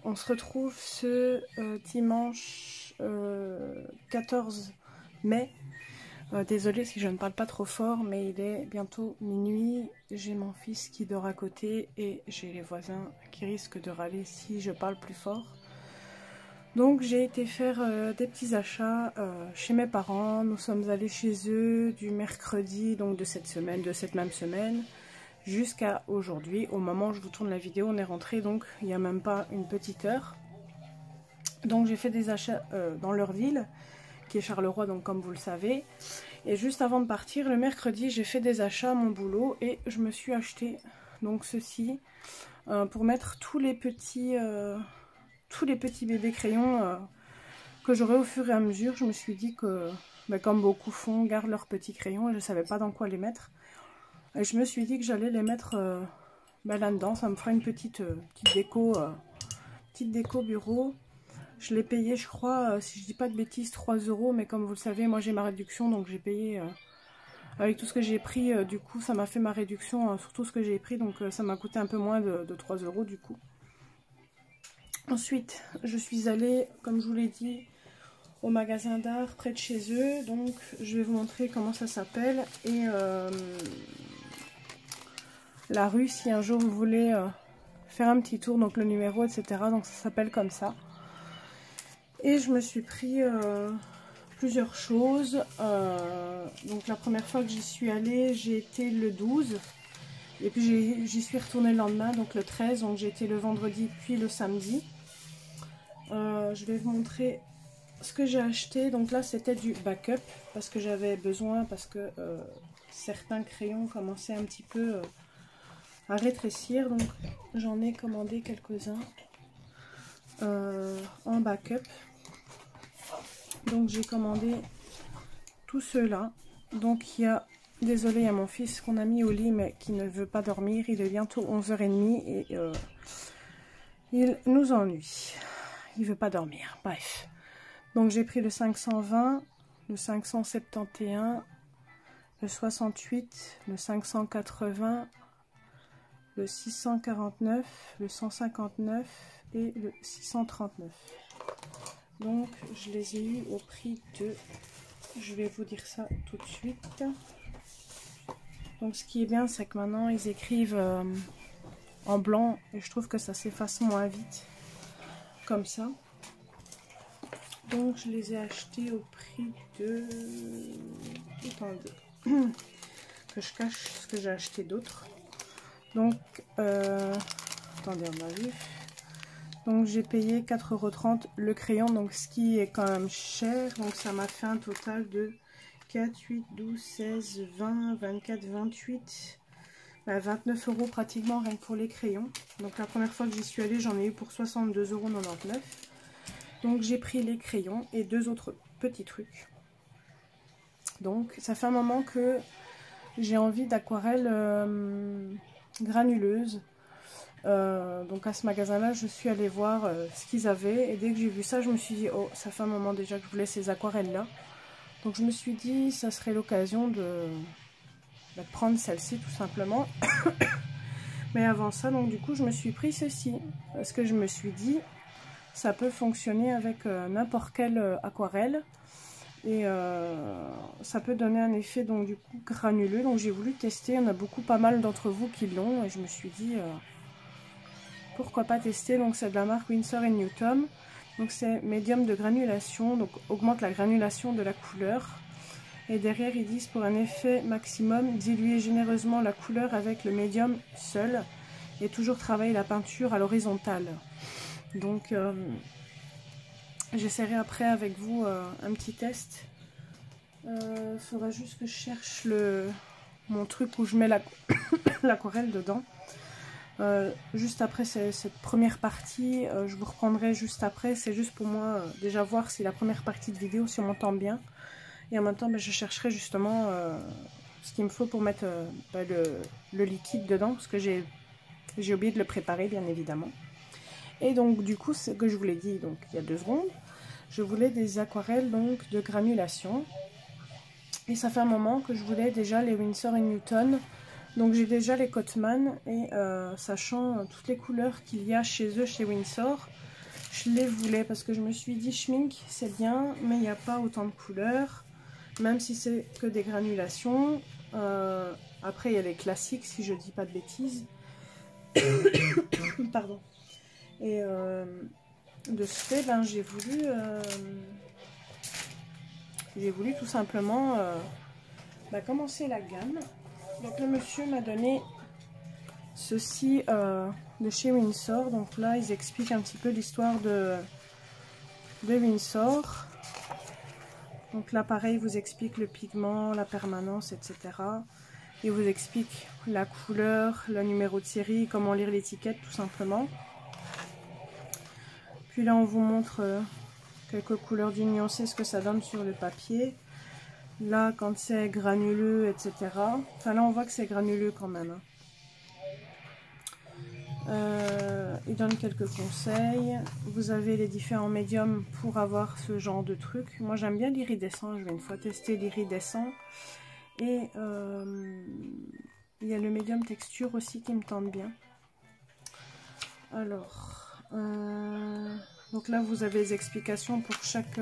on se retrouve ce dimanche 14 mai. Désolée si je ne parle pas trop fort, mais il est bientôt minuit. J'ai mon fils qui dort à côté et j'ai les voisins qui risquent de râler si je parle plus fort. Donc j'ai été faire des petits achats chez mes parents. Nous sommes allés chez eux du mercredi donc de cette même semaine, jusqu'à aujourd'hui. Au moment où je vous tourne la vidéo, on est rentré donc il n'y a même pas une petite heure. Donc j'ai fait des achats dans leur ville, qui est Charleroi, donc comme vous le savez. Et juste avant de partir, le mercredi, j'ai fait des achats à mon boulot et je me suis acheté donc ceci pour mettre tous les petits bébés crayons que j'aurai au fur et à mesure. Je me suis dit que, comme beaucoup font, gardent leurs petits crayons et je ne savais pas dans quoi les mettre. Et je me suis dit que j'allais les mettre là-dedans. Ça me fera une petite déco bureau. Je l'ai payé, je crois, si je dis pas de bêtises, 3 €. Mais comme vous le savez, moi j'ai ma réduction, donc j'ai payé avec tout ce que j'ai pris. Du coup, ça m'a fait ma réduction sur tout ce que j'ai pris. Donc ça m'a coûté un peu moins de 3 € du coup. Ensuite, je suis allée, comme je vous l'ai dit, au magasin d'art près de chez eux. Donc je vais vous montrer comment ça s'appelle. Et la rue, si un jour vous voulez faire un petit tour, donc le numéro, etc. Donc ça s'appelle comme ça. Et je me suis pris plusieurs choses. Donc la première fois que j'y suis allée, j'ai été le 12. Et puis j'y suis retournée le lendemain, donc le 13. Donc j'ai été le vendredi puis le samedi. Je vais vous montrer ce que j'ai acheté. Donc là c'était du backup parce que j'avais besoin, parce que certains crayons commençaient un petit peu à rétrécir. Donc j'en ai commandé quelques-uns en backup. Donc j'ai commandé tous ceux-là. Donc il y a, désolé, il y a mon fils qu'on a mis au lit mais qui ne veut pas dormir. Il est bientôt 11h30 et il nous ennuie. Il veut pas dormir, bref. Donc j'ai pris le 520, le 571, le 68, le 580, le 649, le 159 et le 639. Donc je les ai eu au prix de, je vais vous dire ça tout de suite. Donc ce qui est bien, c'est que maintenant ils écrivent en blanc et je trouve que ça s'efface moins vite comme ça. Donc je les ai achetés au prix de, attendez que je cache ce que j'ai acheté d'autres. Donc attendez, on a vu. Donc j'ai payé 4,30 € le crayon, donc ce qui est quand même cher. Donc ça m'a fait un total de 4, 8, 12, 16, 20, 24, 28, 29 € pratiquement rien que pour les crayons. Donc la première fois que j'y suis allée, j'en ai eu pour 62,99 €. Donc j'ai pris les crayons et deux autres petits trucs. Donc ça fait un moment que j'ai envie d'aquarelle granuleuse. Donc à ce magasin là je suis allée voir ce qu'ils avaient et dès que j'ai vu ça je me suis dit oh, ça fait un moment déjà que je voulais ces aquarelles là, donc je me suis dit ça serait l'occasion de prendre celle-ci tout simplement. Mais avant ça, donc du coup je me suis pris ceci parce que je me suis dit ça peut fonctionner avec n'importe quelle aquarelle et ça peut donner un effet donc du coup granuleux. Donc j'ai voulu tester, il y en a pas mal d'entre vous qui l'ont et je me suis dit pourquoi pas tester. Donc c'est de la marque Winsor & Newton. Donc c'est médium de granulation, donc augmente la granulation de la couleur. Et derrière ils disent pour un effet maximum, diluer généreusement la couleur avec le médium seul et toujours travailler la peinture à l'horizontale. Donc j'essaierai après avec vous un petit test. Il faudra juste que je cherche mon truc où je mets l'aquarelle dedans. Juste après cette première partie, je vous reprendrai juste après. C'est juste pour moi déjà voir si la première partie de vidéo, si on m'entend bien. Et en même temps, je chercherai justement ce qu'il me faut pour mettre le liquide dedans. Parce que j'ai oublié de le préparer, bien évidemment. Et donc du coup, ce que je vous l'ai dit donc, il y a 2 secondes, je voulais des aquarelles donc, de granulation. Et ça fait un moment que je voulais déjà les Winsor & Newton. Donc j'ai déjà les Cotman et sachant toutes les couleurs qu'il y a chez eux, chez Winsor, je les voulais parce que je me suis dit schmink c'est bien, mais il n'y a pas autant de couleurs, même si c'est que des granulations. Après il y a les classiques si je dis pas de bêtises. Pardon. Et de ce fait, ben, j'ai voulu tout simplement commencer la gamme. Donc le monsieur m'a donné ceci de chez Winsor. Donc là, ils expliquent un petit peu l'histoire de Winsor. Donc là, pareil, ils vous expliquent le pigment, la permanence, etc. Ils vous expliquent la couleur, le numéro de série, comment lire l'étiquette, tout simplement. Puis là, on vous montre quelques couleurs du nuancé, ce que ça donne sur le papier. Là, quand c'est granuleux, etc. Enfin, là, on voit que c'est granuleux quand même. Il donne quelques conseils. Vous avez les différents médiums pour avoir ce genre de truc. Moi, j'aime bien l'iridescent. Je vais une fois tester l'iridescent. Et il y a le médium texture aussi qui me tente bien. Alors, donc là, vous avez les explications pour chaque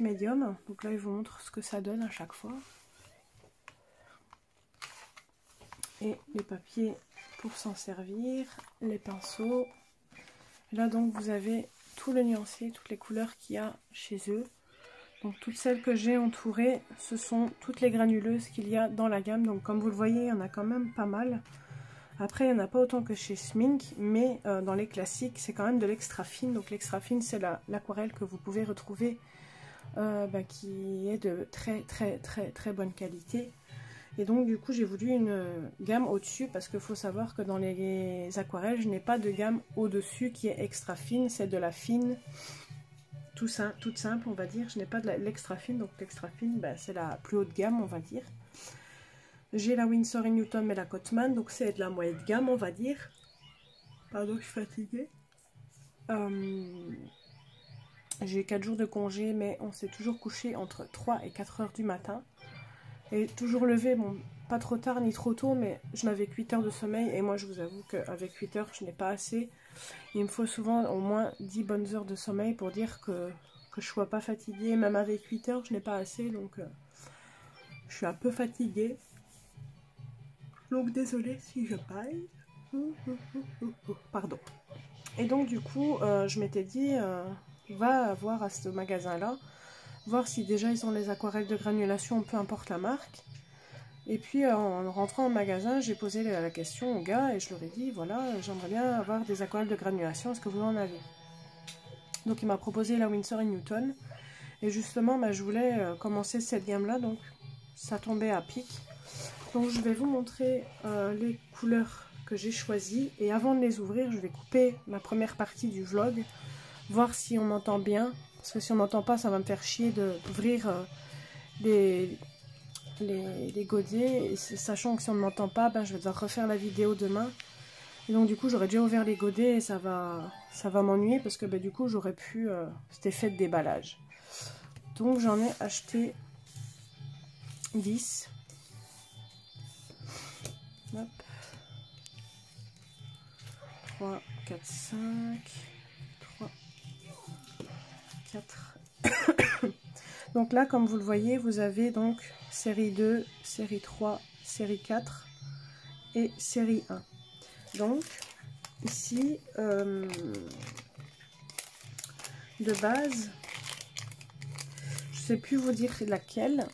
médium. Donc là, il vous montre ce que ça donne à chaque fois. Et les papiers pour s'en servir, les pinceaux. Là donc vous avez tout le nuancé, toutes les couleurs qu'il y a chez eux. Donc toutes celles que j'ai entourées, ce sont toutes les granuleuses qu'il y a dans la gamme. Donc comme vous le voyez, il y en a quand même pas mal. Après, il n'y en a pas autant que chez Schmink, mais dans les classiques, c'est quand même de l'extra fine. Donc l'extra fine, c'est l'aquarelle que vous pouvez retrouver, qui est de très bonne qualité. Et donc du coup j'ai voulu une gamme au-dessus parce qu'il faut savoir que dans les aquarelles je n'ai pas de gamme au-dessus qui est extra fine, c'est de la fine toute simple on va dire. Je n'ai pas de l'extra fine, donc l'extra fine c'est la plus haute gamme on va dire. J'ai la Winsor & Newton mais la Cotman, donc c'est de la moyenne gamme on va dire. Pardon, je suis fatiguée. J'ai 4 jours de congé mais on s'est toujours couché entre 3 et 4 heures du matin. Et toujours levé, bon, pas trop tard ni trop tôt, mais je n'avais que 8 heures de sommeil. Et moi, je vous avoue qu'avec 8 heures, je n'ai pas assez. Il me faut souvent au moins 10 bonnes heures de sommeil pour dire que je ne sois pas fatiguée. Même avec 8 heures, je n'ai pas assez. Donc, je suis un peu fatiguée. Donc, désolée si je baille. Pardon. Et donc, du coup, je m'étais dit, va voir à ce magasin-là. Voir si déjà ils ont les aquarelles de granulation, peu importe la marque. Et puis en rentrant au magasin, j'ai posé la question au gars et je leur ai dit voilà, j'aimerais bien avoir des aquarelles de granulation, est-ce que vous en avez? Donc il m'a proposé la Winsor & Newton. Et justement, je voulais commencer cette gamme-là, donc ça tombait à pic. Donc je vais vous montrer les couleurs que j'ai choisies. Et avant de les ouvrir, je vais couper ma première partie du vlog, voir si on m'entend bien. Parce que si on m'entend pas, ça va me faire chier d'ouvrir les godets. Et sachant que si on ne m'entend pas, je vais devoir refaire la vidéo demain. Et donc du coup, j'aurais déjà ouvert les godets et ça va m'ennuyer. Parce que du coup, j'aurais pu cet effet de déballage. Donc j'en ai acheté 10. Hop. 3, 4, 5... 4. Donc là, comme vous le voyez, vous avez donc série 2, série 3, série 4 et série 1. Donc ici, de base, je ne sais plus vous dire laquelle,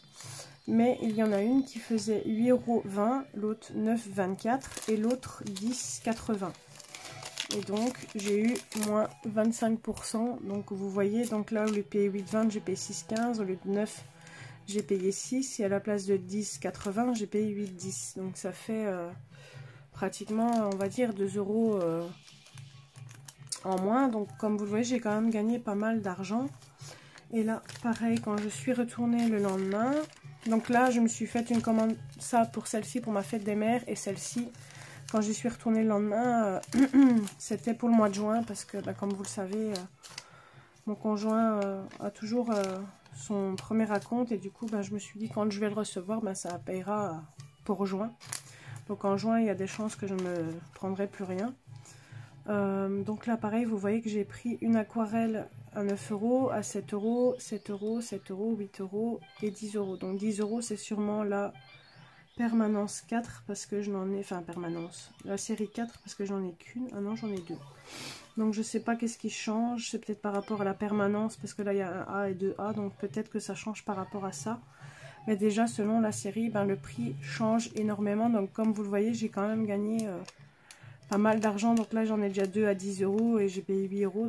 mais il y en a une qui faisait 8,20 €, l'autre 9,24 € et l'autre 10,80 €. Et donc j'ai eu moins 25%. Donc vous voyez, donc là au lieu de payer 8,20 j'ai payé 6,15. Au lieu de 9 j'ai payé 6. Et à la place de 10,80 j'ai payé 8,10. Donc ça fait pratiquement on va dire 2 € en moins. Donc comme vous le voyez, j'ai quand même gagné pas mal d'argent. Et là pareil, quand je suis retournée le lendemain, donc là je me suis fait une commande, ça pour celle-ci pour ma fête des mères, et celle-ci quand j'y suis retournée le lendemain, c'était pour le mois de juin, parce que comme vous le savez, mon conjoint a toujours son premier acompte, et du coup je me suis dit quand je vais le recevoir, ça payera pour juin. Donc en juin, il y a des chances que je ne me prendrai plus rien. Donc là pareil, vous voyez que j'ai pris une aquarelle à 9 €, à 7 €, 7 €, 7 €, 8 € et 10 €. Donc 10 € c'est sûrement la permanence 4 parce que je n'en ai, enfin permanence, la série 4 parce que j'en ai qu'une, ah non j'en ai deux. Donc je sais pas qu'est-ce qui change, c'est peut-être par rapport à la permanence parce que là il y a un A et deux A, donc peut-être que ça change par rapport à ça. Mais déjà selon la série, ben, le prix change énormément, donc comme vous le voyez j'ai quand même gagné pas mal d'argent. Donc là j'en ai déjà deux à 10 € et j'ai payé 8 €,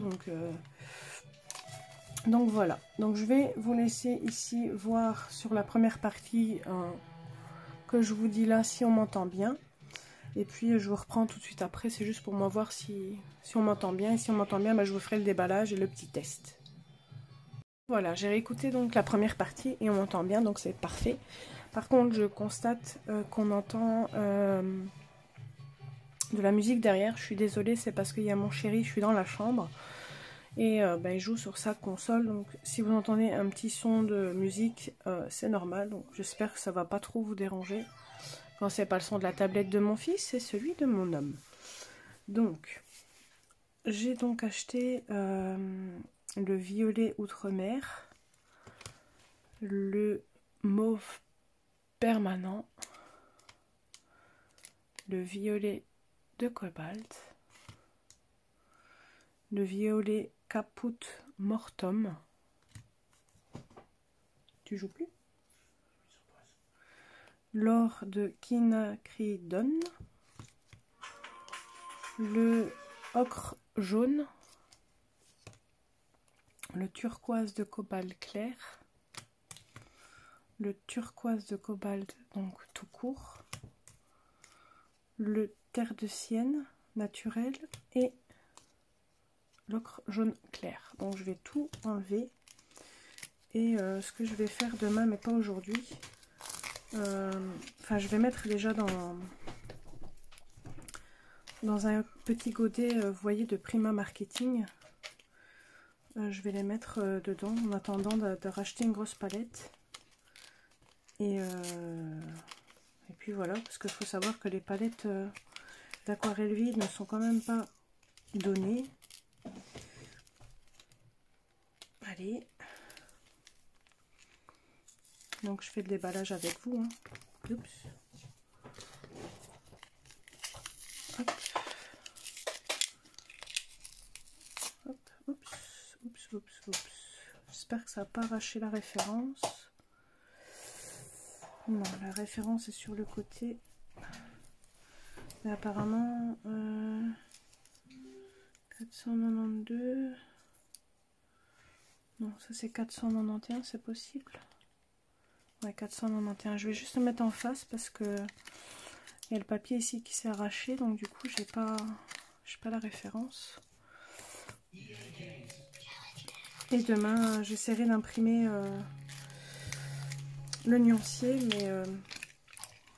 donc voilà. Donc je vais vous laisser ici voir sur la première partie que je vous dis là si on m'entend bien. Et puis je vous reprends tout de suite après, c'est juste pour moi voir si on m'entend bien. Et si on m'entend bien, bah, je vous ferai le déballage et le petit test. Voilà, j'ai réécouté donc la première partie et on m'entend bien, donc c'est parfait. Par contre, je constate qu'on entend de la musique derrière. Je suis désolée, c'est parce qu'il y a mon chéri, je suis dans la chambre. Et bah, il joue sur sa console, donc si vous entendez un petit son de musique, c'est normal. Donc j'espère que ça va pas trop vous déranger. Quand c'est pas le son de la tablette de mon fils, c'est celui de mon homme. Donc, j'ai donc acheté le violet outre-mer, le mauve permanent, le violet de cobalt, le violet caput mortum. Tu joues plus? L'or de quinacridone, le ocre jaune, le turquoise de cobalt clair, le turquoise de cobalt donc tout court, le terre de sienne naturel et l'ocre jaune clair. Donc je vais tout enlever et ce que je vais faire demain mais pas aujourd'hui, enfin je vais mettre déjà dans un petit godet, vous voyez, de Prima Marketing. Je vais les mettre dedans en attendant de racheter une grosse palette. Et puis voilà, parce qu'il faut savoir que les palettes d'aquarelle vide ne sont quand même pas données. Allez. Donc je fais le déballage avec vous. Hein. Oups. Hop. Hop, oups, oups, oups, oups. J'espère que ça n'a pas arraché la référence. Non, la référence est sur le côté. Mais apparemment, 492. Non, ça c'est 491, c'est possible. Ouais, 491. Je vais juste le mettre en face parce que il y a le papier ici qui s'est arraché, donc du coup j'ai pas la référence. Et demain j'essaierai d'imprimer le nuancier, mais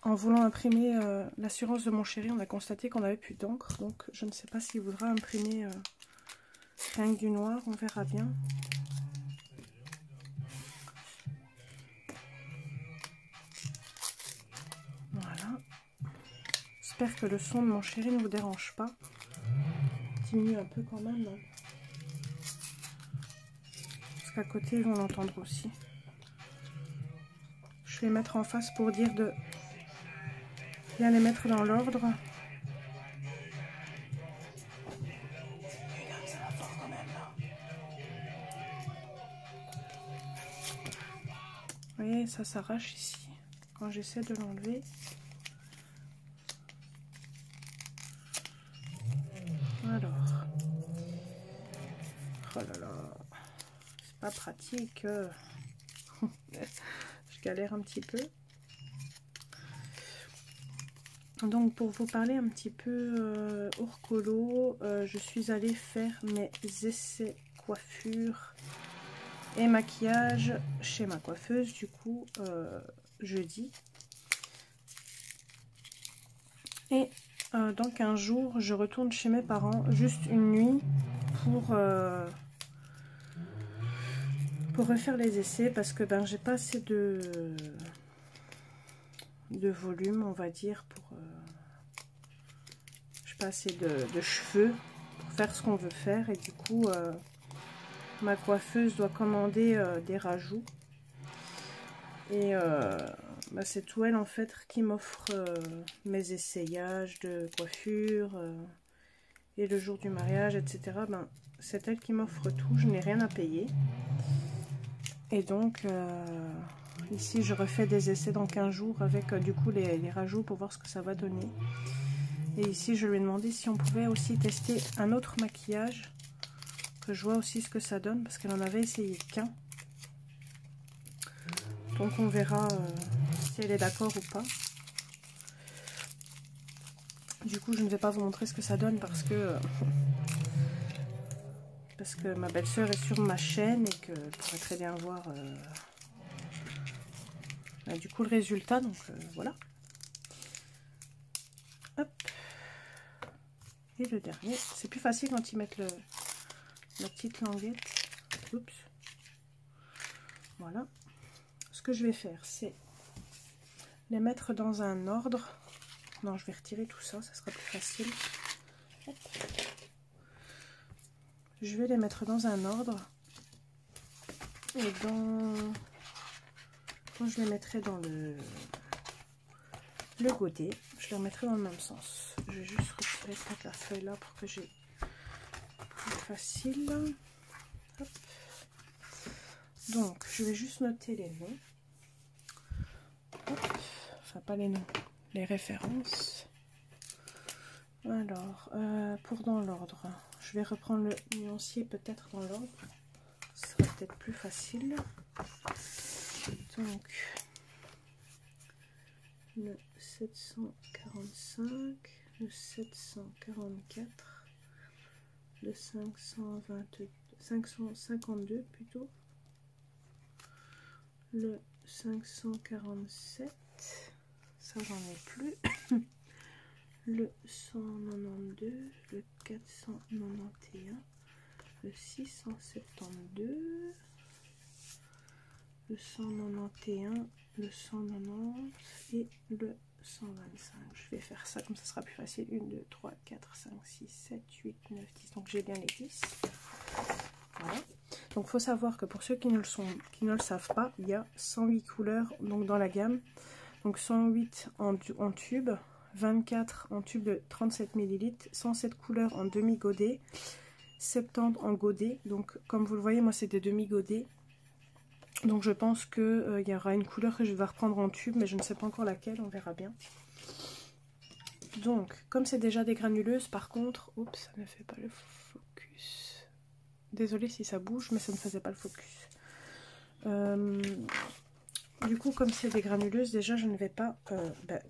en voulant imprimer l'assurance de mon chéri, on a constaté qu'on n'avait plus d'encre, donc je ne sais pas s'il voudra imprimer rien que du noir, on verra bien. Voilà. J'espère que le son de mon chéri ne vous dérange pas. Diminue un peu quand même, non? Parce qu'à côté, ils vont l'entendre aussi. Je vais mettre en face pour dire de bien les mettre dans l'ordre. Vous voyez, ça s'arrache ici. Quand j'essaie de l'enlever. Alors. Oh là là. C'est pas pratique. Je galère un petit peu. Donc pour vous parler un petit peu hors colo, je suis allée faire mes essais coiffure et maquillage chez ma coiffeuse du coup jeudi. Et dans 15 jours je retourne chez mes parents juste une nuit pour refaire les essais parce que ben j'ai pas assez de volume, on va dire, pour j'ai pas assez de cheveux faire ce qu'on veut faire. Et du coup, ma coiffeuse doit commander des rajouts. Et bah, c'est tout elle en fait qui m'offre mes essayages de coiffure et le jour du mariage, etc. Ben, c'est elle qui m'offre tout, je n'ai rien à payer. Et donc ici je refais des essais dans 15 jours avec du coup les rajouts pour voir ce que ça va donner. Et ici je lui ai demandé si on pouvait aussi tester un autre maquillage, que je vois aussi ce que ça donne, parce qu'elle en avait essayé qu'un. Donc on verra si elle est d'accord ou pas. Du coup je ne vais pas vous montrer ce que ça donne parce que ma belle-sœur est sur ma chaîne et qu'elle pourrait très bien voir du coup le résultat. Donc voilà. Hop. Et le dernier, c'est plus facile quand ils mettent la petite languette. Oups. Voilà. Ce que je vais faire, c'est les mettre dans un ordre. Non, je vais retirer tout ça, ça sera plus facile. Hop. Je vais les mettre dans un ordre. Et quand je les mettrai dans le godet, je les remettrai dans le même sens. Je vais juste retirer peut-être la feuille là pour que j'ai plus facile. Hop. Donc, je vais juste noter les noms. Hop. Enfin, pas les noms, les références. Alors, pour dans l'ordre, je vais reprendre le nuancier peut-être dans l'ordre. Ce sera peut-être plus facile. Donc, le 745, le 744, le 552 plutôt, le 547, ça j'en ai plus, le 192, le 491, le 672, le 191, le 190 et le 125. Je vais faire ça comme ça sera plus facile. 1, 2, 3, 4, 5, 6, 7, 8, 9, 10. Donc j'ai bien les 10. Voilà. Donc il faut savoir que pour ceux qui ne le savent pas, il y a 108 couleurs donc, dans la gamme. Donc 108 en tube, 24 en tube de 37 ml, 107 couleurs en demi-godet, 70 en godet. Donc comme vous le voyez, moi c'est des demi-godets. Donc je pense qu'il y aura une couleur que je vais reprendre en tube, mais je ne sais pas encore laquelle, on verra bien. Donc, comme c'est déjà des granuleuses, par contre, oups, ça ne fait pas le focus. Désolée si ça bouge, mais ça ne faisait pas le focus. Du coup, comme c'est des granuleuses, déjà je ne vais pas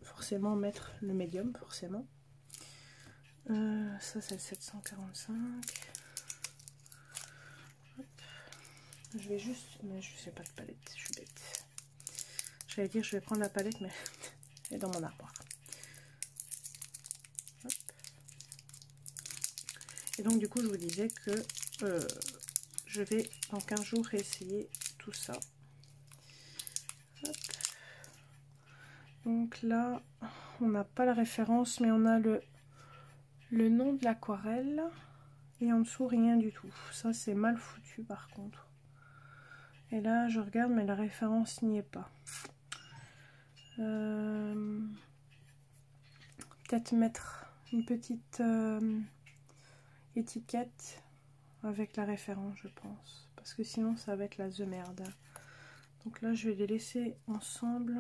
forcément mettre le médium, forcément. Ça c'est le 745. Je vais juste, mais je sais pas de palette, je suis bête. J'allais dire je vais prendre la palette, mais elle est dans mon armoire. Hop. Et donc du coup je vous disais que je vais dans 15 jours réessayer tout ça. Hop. Donc là on n'a pas la référence, mais on a le nom de l'aquarelle et en dessous rien du tout. Ça c'est mal foutu par contre. Et là, je regarde, mais la référence n'y est pas. Peut-être mettre une petite étiquette avec la référence, je pense. Parce que sinon, ça va être la the merde. Donc là, je vais les laisser ensemble.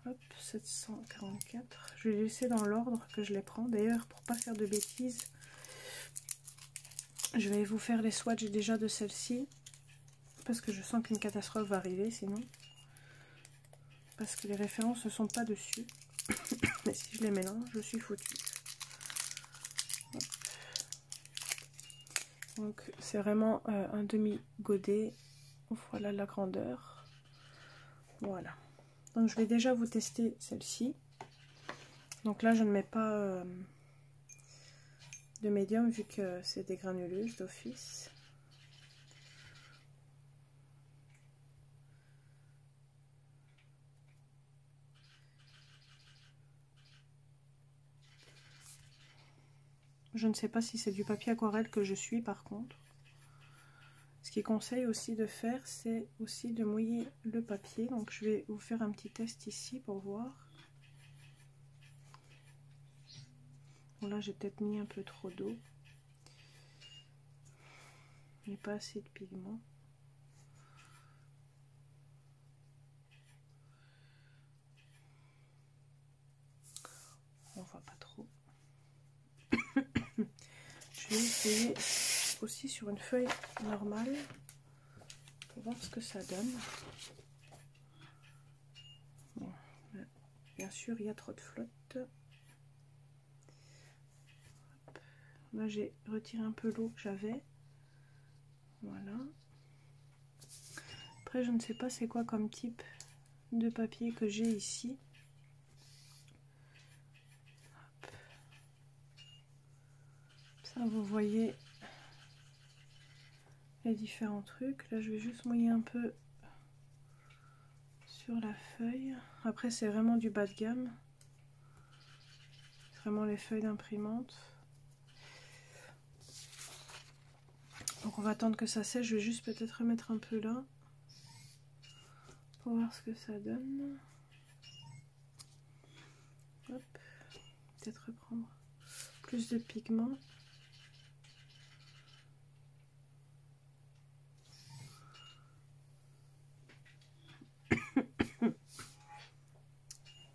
Hop, 744. Je vais les laisser dans l'ordre que je les prends. D'ailleurs, pour pas faire de bêtises, je vais vous faire les swatchs déjà de celle-ci. Parce que je sens qu'une catastrophe va arriver sinon. Parce que les références ne sont pas dessus. Mais si je les mélange, je suis foutue. Donc c'est vraiment un demi-godet. Voilà la grandeur. Voilà. Donc je vais déjà vous tester celle-ci. Donc là je ne mets pas de médium vu que c'est des granuleuses d'office. Je ne sais pas si c'est du papier aquarelle que je suis par contre. Ce qu'il conseille aussi de faire, c'est aussi de mouiller le papier. Donc je vais vous faire un petit test ici pour voir. Bon, là j'ai peut-être mis un peu trop d'eau. Il n'y a pas assez de pigment. On voit pas trop. Je vais essayer aussi sur une feuille normale pour voir ce que ça donne. Bon, bien sûr, il y a trop de flotte. Là, j'ai retiré un peu l'eau que j'avais. Voilà. Après, je ne sais pas c'est quoi comme type de papier que j'ai ici. Hop. Ça, vous voyez les différents trucs. Là, je vais juste mouiller un peu sur la feuille. Après, c'est vraiment du bas de gamme. Vraiment les feuilles d'imprimante. Donc on va attendre que ça sèche. Je vais juste peut-être remettre un peu là pour voir ce que ça donne. Hop. Peut-être reprendre plus de pigment.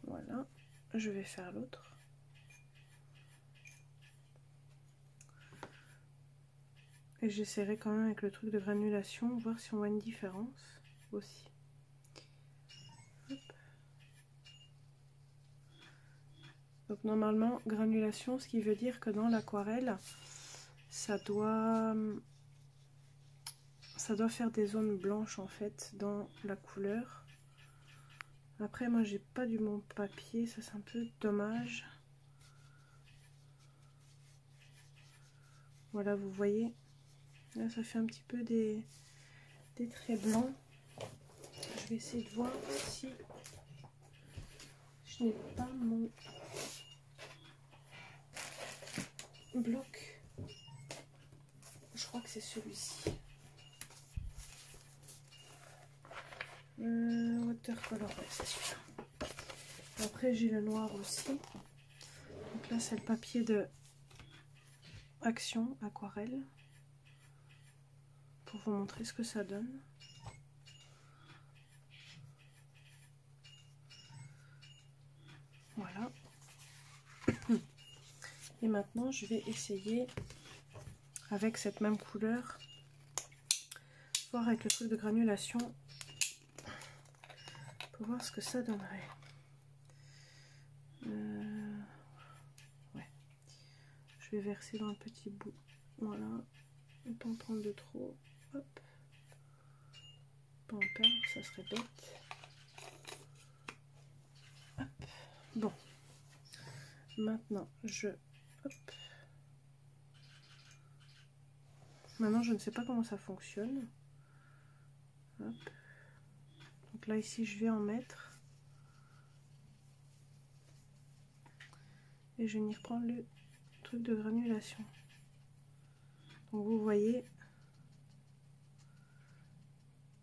Voilà. Je vais faire l'autre. Et j'essaierai quand même avec le truc de granulation, voir si on voit une différence aussi. Hop. Donc normalement, granulation, ce qui veut dire que dans l'aquarelle, ça doit faire des zones blanches en fait dans la couleur. Après, moi j'ai pas du bon papier, ça c'est un peu dommage. Voilà, vous voyez, là ça fait un petit peu des traits blancs. Je vais essayer de voir si je n'ai pas mon bloc. Je crois que c'est celui-ci. Watercolor, ouais, c'est celui-là. Après j'ai le noir aussi. Donc là c'est le papier de Action aquarelle. Pour vous montrer ce que ça donne. Voilà. Et maintenant je vais essayer avec cette même couleur, voir avec le truc de granulation pour voir ce que ça donnerait. Ouais. Je vais verser dans un petit bout. Voilà. Ne pas en prendre de trop. Hop. Pas en perdre, ça serait bête. Hop. Bon. Maintenant je... Hop. Maintenant je ne sais pas comment ça fonctionne. Hop. Donc là ici je vais en mettre. Et je vais venir prendre le truc de granulation. Donc vous voyez,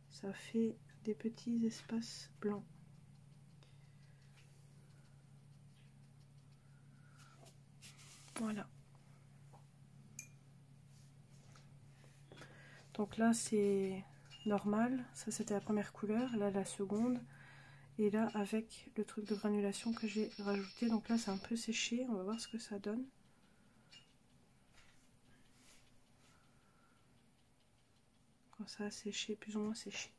ça fait des petits espaces blancs. Voilà. Donc là c'est normal, ça c'était la première couleur, là la seconde. Et là avec le truc de granulation que j'ai rajouté, donc là c'est un peu séché, on va voir ce que ça donne. Quand ça a séché, plus ou moins séché.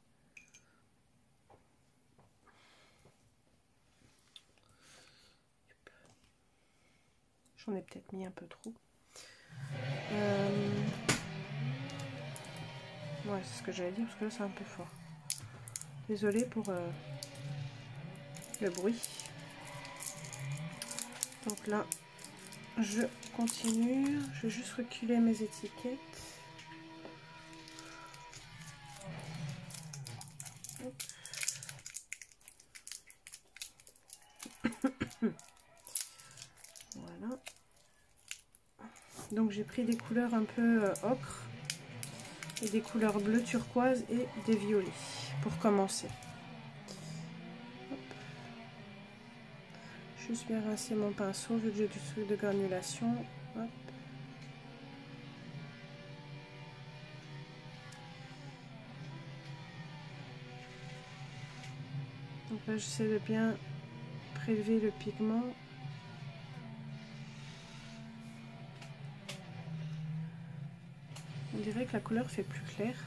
J'en ai peut-être mis un peu trop. Ouais, c'est ce que j'allais dire parce que là c'est un peu fort. Désolée pour le bruit. Donc là, je continue. Je vais juste reculer mes étiquettes. Hop. Voilà. Donc j'ai pris des couleurs un peu ocre et des couleurs bleu turquoise et des violets pour commencer. Hop. Juste bien rincer mon pinceau vu que j'ai du truc de granulation. Hop. Donc là j'essaie de bien prélever le pigment. On dirait que la couleur fait plus clair.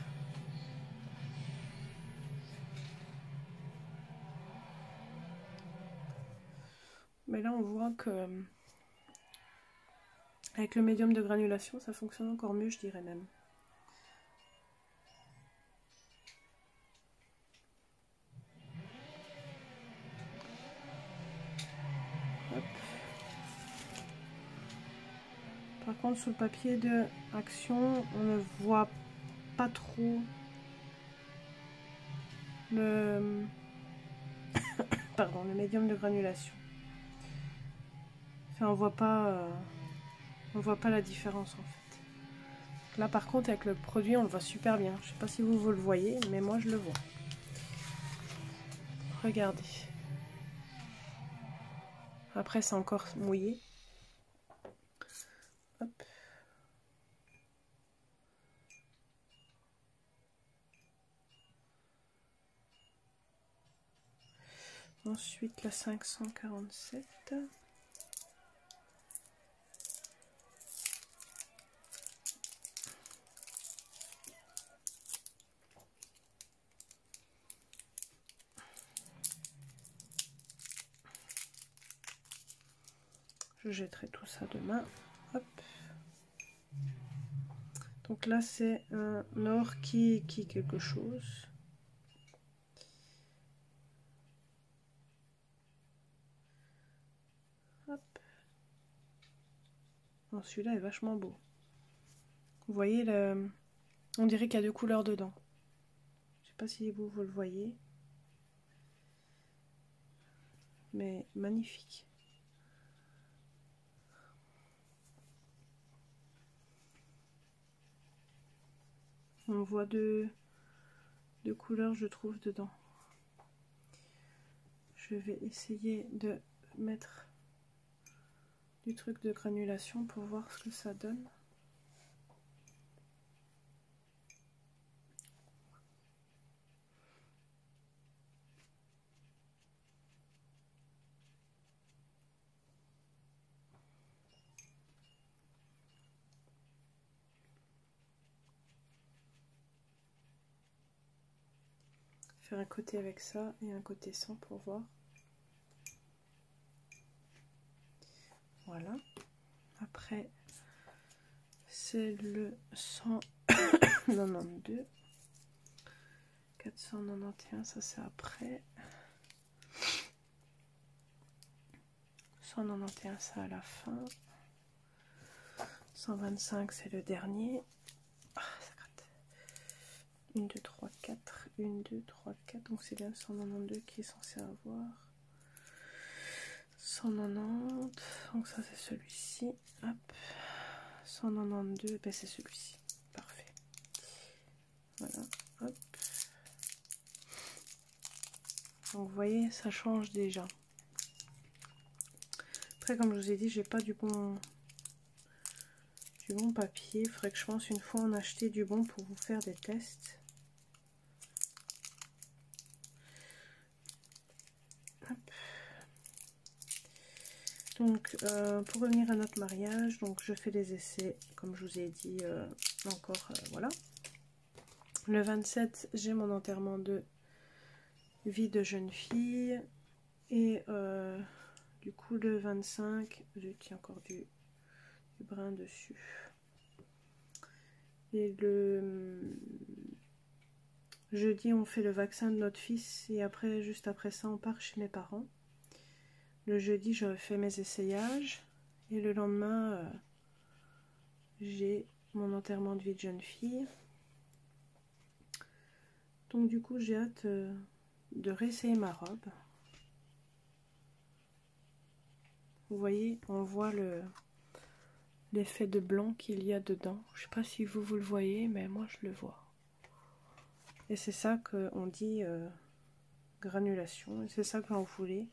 Mais là on voit que avec le médium de granulation ça fonctionne encore mieux, je dirais même. Hop. Par contre sous le papier de action on ne voit pas trop le pardon, le médium de granulation. Enfin, on voit pas la différence en fait. Là par contre avec le produit on le voit super bien. Je sais pas si vous le voyez, mais moi je le vois. Regardez. Après c'est encore mouillé. Hop. Ensuite la 547. Je jetterai tout ça demain. Hop. Donc là c'est un or qui quelque chose. Hop. Bon, celui-là est vachement beau. Vous voyez, on dirait qu'il y a deux couleurs dedans. Je sais pas si vous le voyez. Mais magnifique. On voit deux couleurs, je trouve, dedans. Je vais essayer de mettre du truc de granulation pour voir ce que ça donne. Faire un côté avec ça et un côté sans pour voir. Voilà. Après, c'est le 192. 491, ça c'est après. 191, ça à la fin. 125, c'est le dernier. Ah, ça gratte. 1, 2, 3, 4. 1, 2, 3, 4. Donc c'est bien le 192 qui est censé avoir. 190. Donc ça c'est celui-ci. Hop. 192, ben c'est celui-ci. Parfait. Voilà. Hop. Donc vous voyez, ça change déjà. Après, comme je vous ai dit, j'ai pas du bon papier. Il faudrait que je pense une fois en acheter du bon pour vous faire des tests. Hop. Donc pour revenir à notre mariage, donc je fais des essais comme je vous ai dit encore voilà. Le 27 j'ai mon enterrement de vie de jeune fille et du coup le 25 je tiens encore du brun dessus. Et le jeudi on fait le vaccin de notre fils et après juste après ça on part chez mes parents. Le jeudi je fais mes essayages et le lendemain j'ai mon enterrement de vie de jeune fille. Donc du coup j'ai hâte de réessayer ma robe. Vous voyez, on voit l'effet de blanc qu'il y a dedans. Je sais pas si vous le voyez, mais moi je le vois. Et c'est ça qu'on dit granulation, et c'est ça que j'en voulais.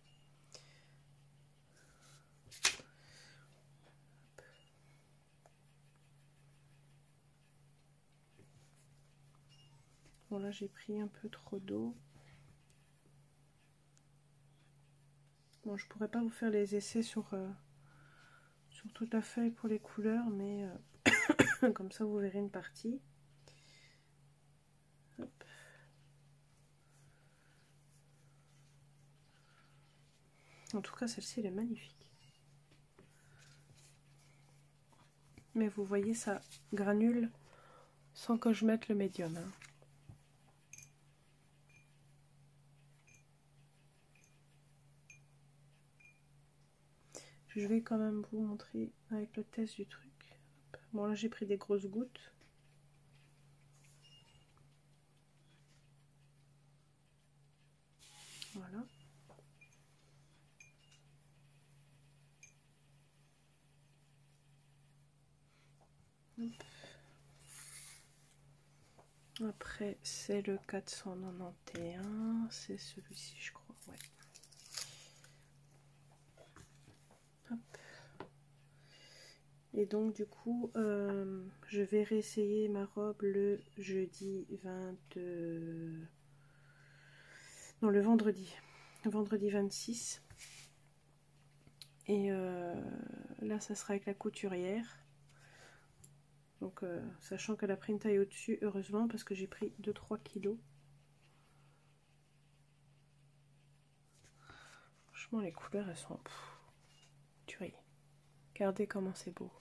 Bon là j'ai pris un peu trop d'eau. Bon, je pourrais pas vous faire les essais sur toute la feuille pour les couleurs, mais comme ça vous verrez une partie. Hop. En tout cas, celle-ci, elle est magnifique. Mais vous voyez, ça granule sans que je mette le médium. Hein. Je vais quand même vous montrer avec le test du truc. Bon, là, j'ai pris des grosses gouttes. Voilà. Hop. Après, c'est le 491. C'est celui-ci, je crois. Ouais. Hop. Et donc, du coup, je vais réessayer ma robe le jeudi 20... Non, le vendredi 26. Et là, ça sera avec la couturière. Donc, sachant qu'elle a pris une taille au-dessus, heureusement, parce que j'ai pris 2-3 kilos. Franchement, les couleurs, elles sont... tuerie. Regardez comment c'est beau.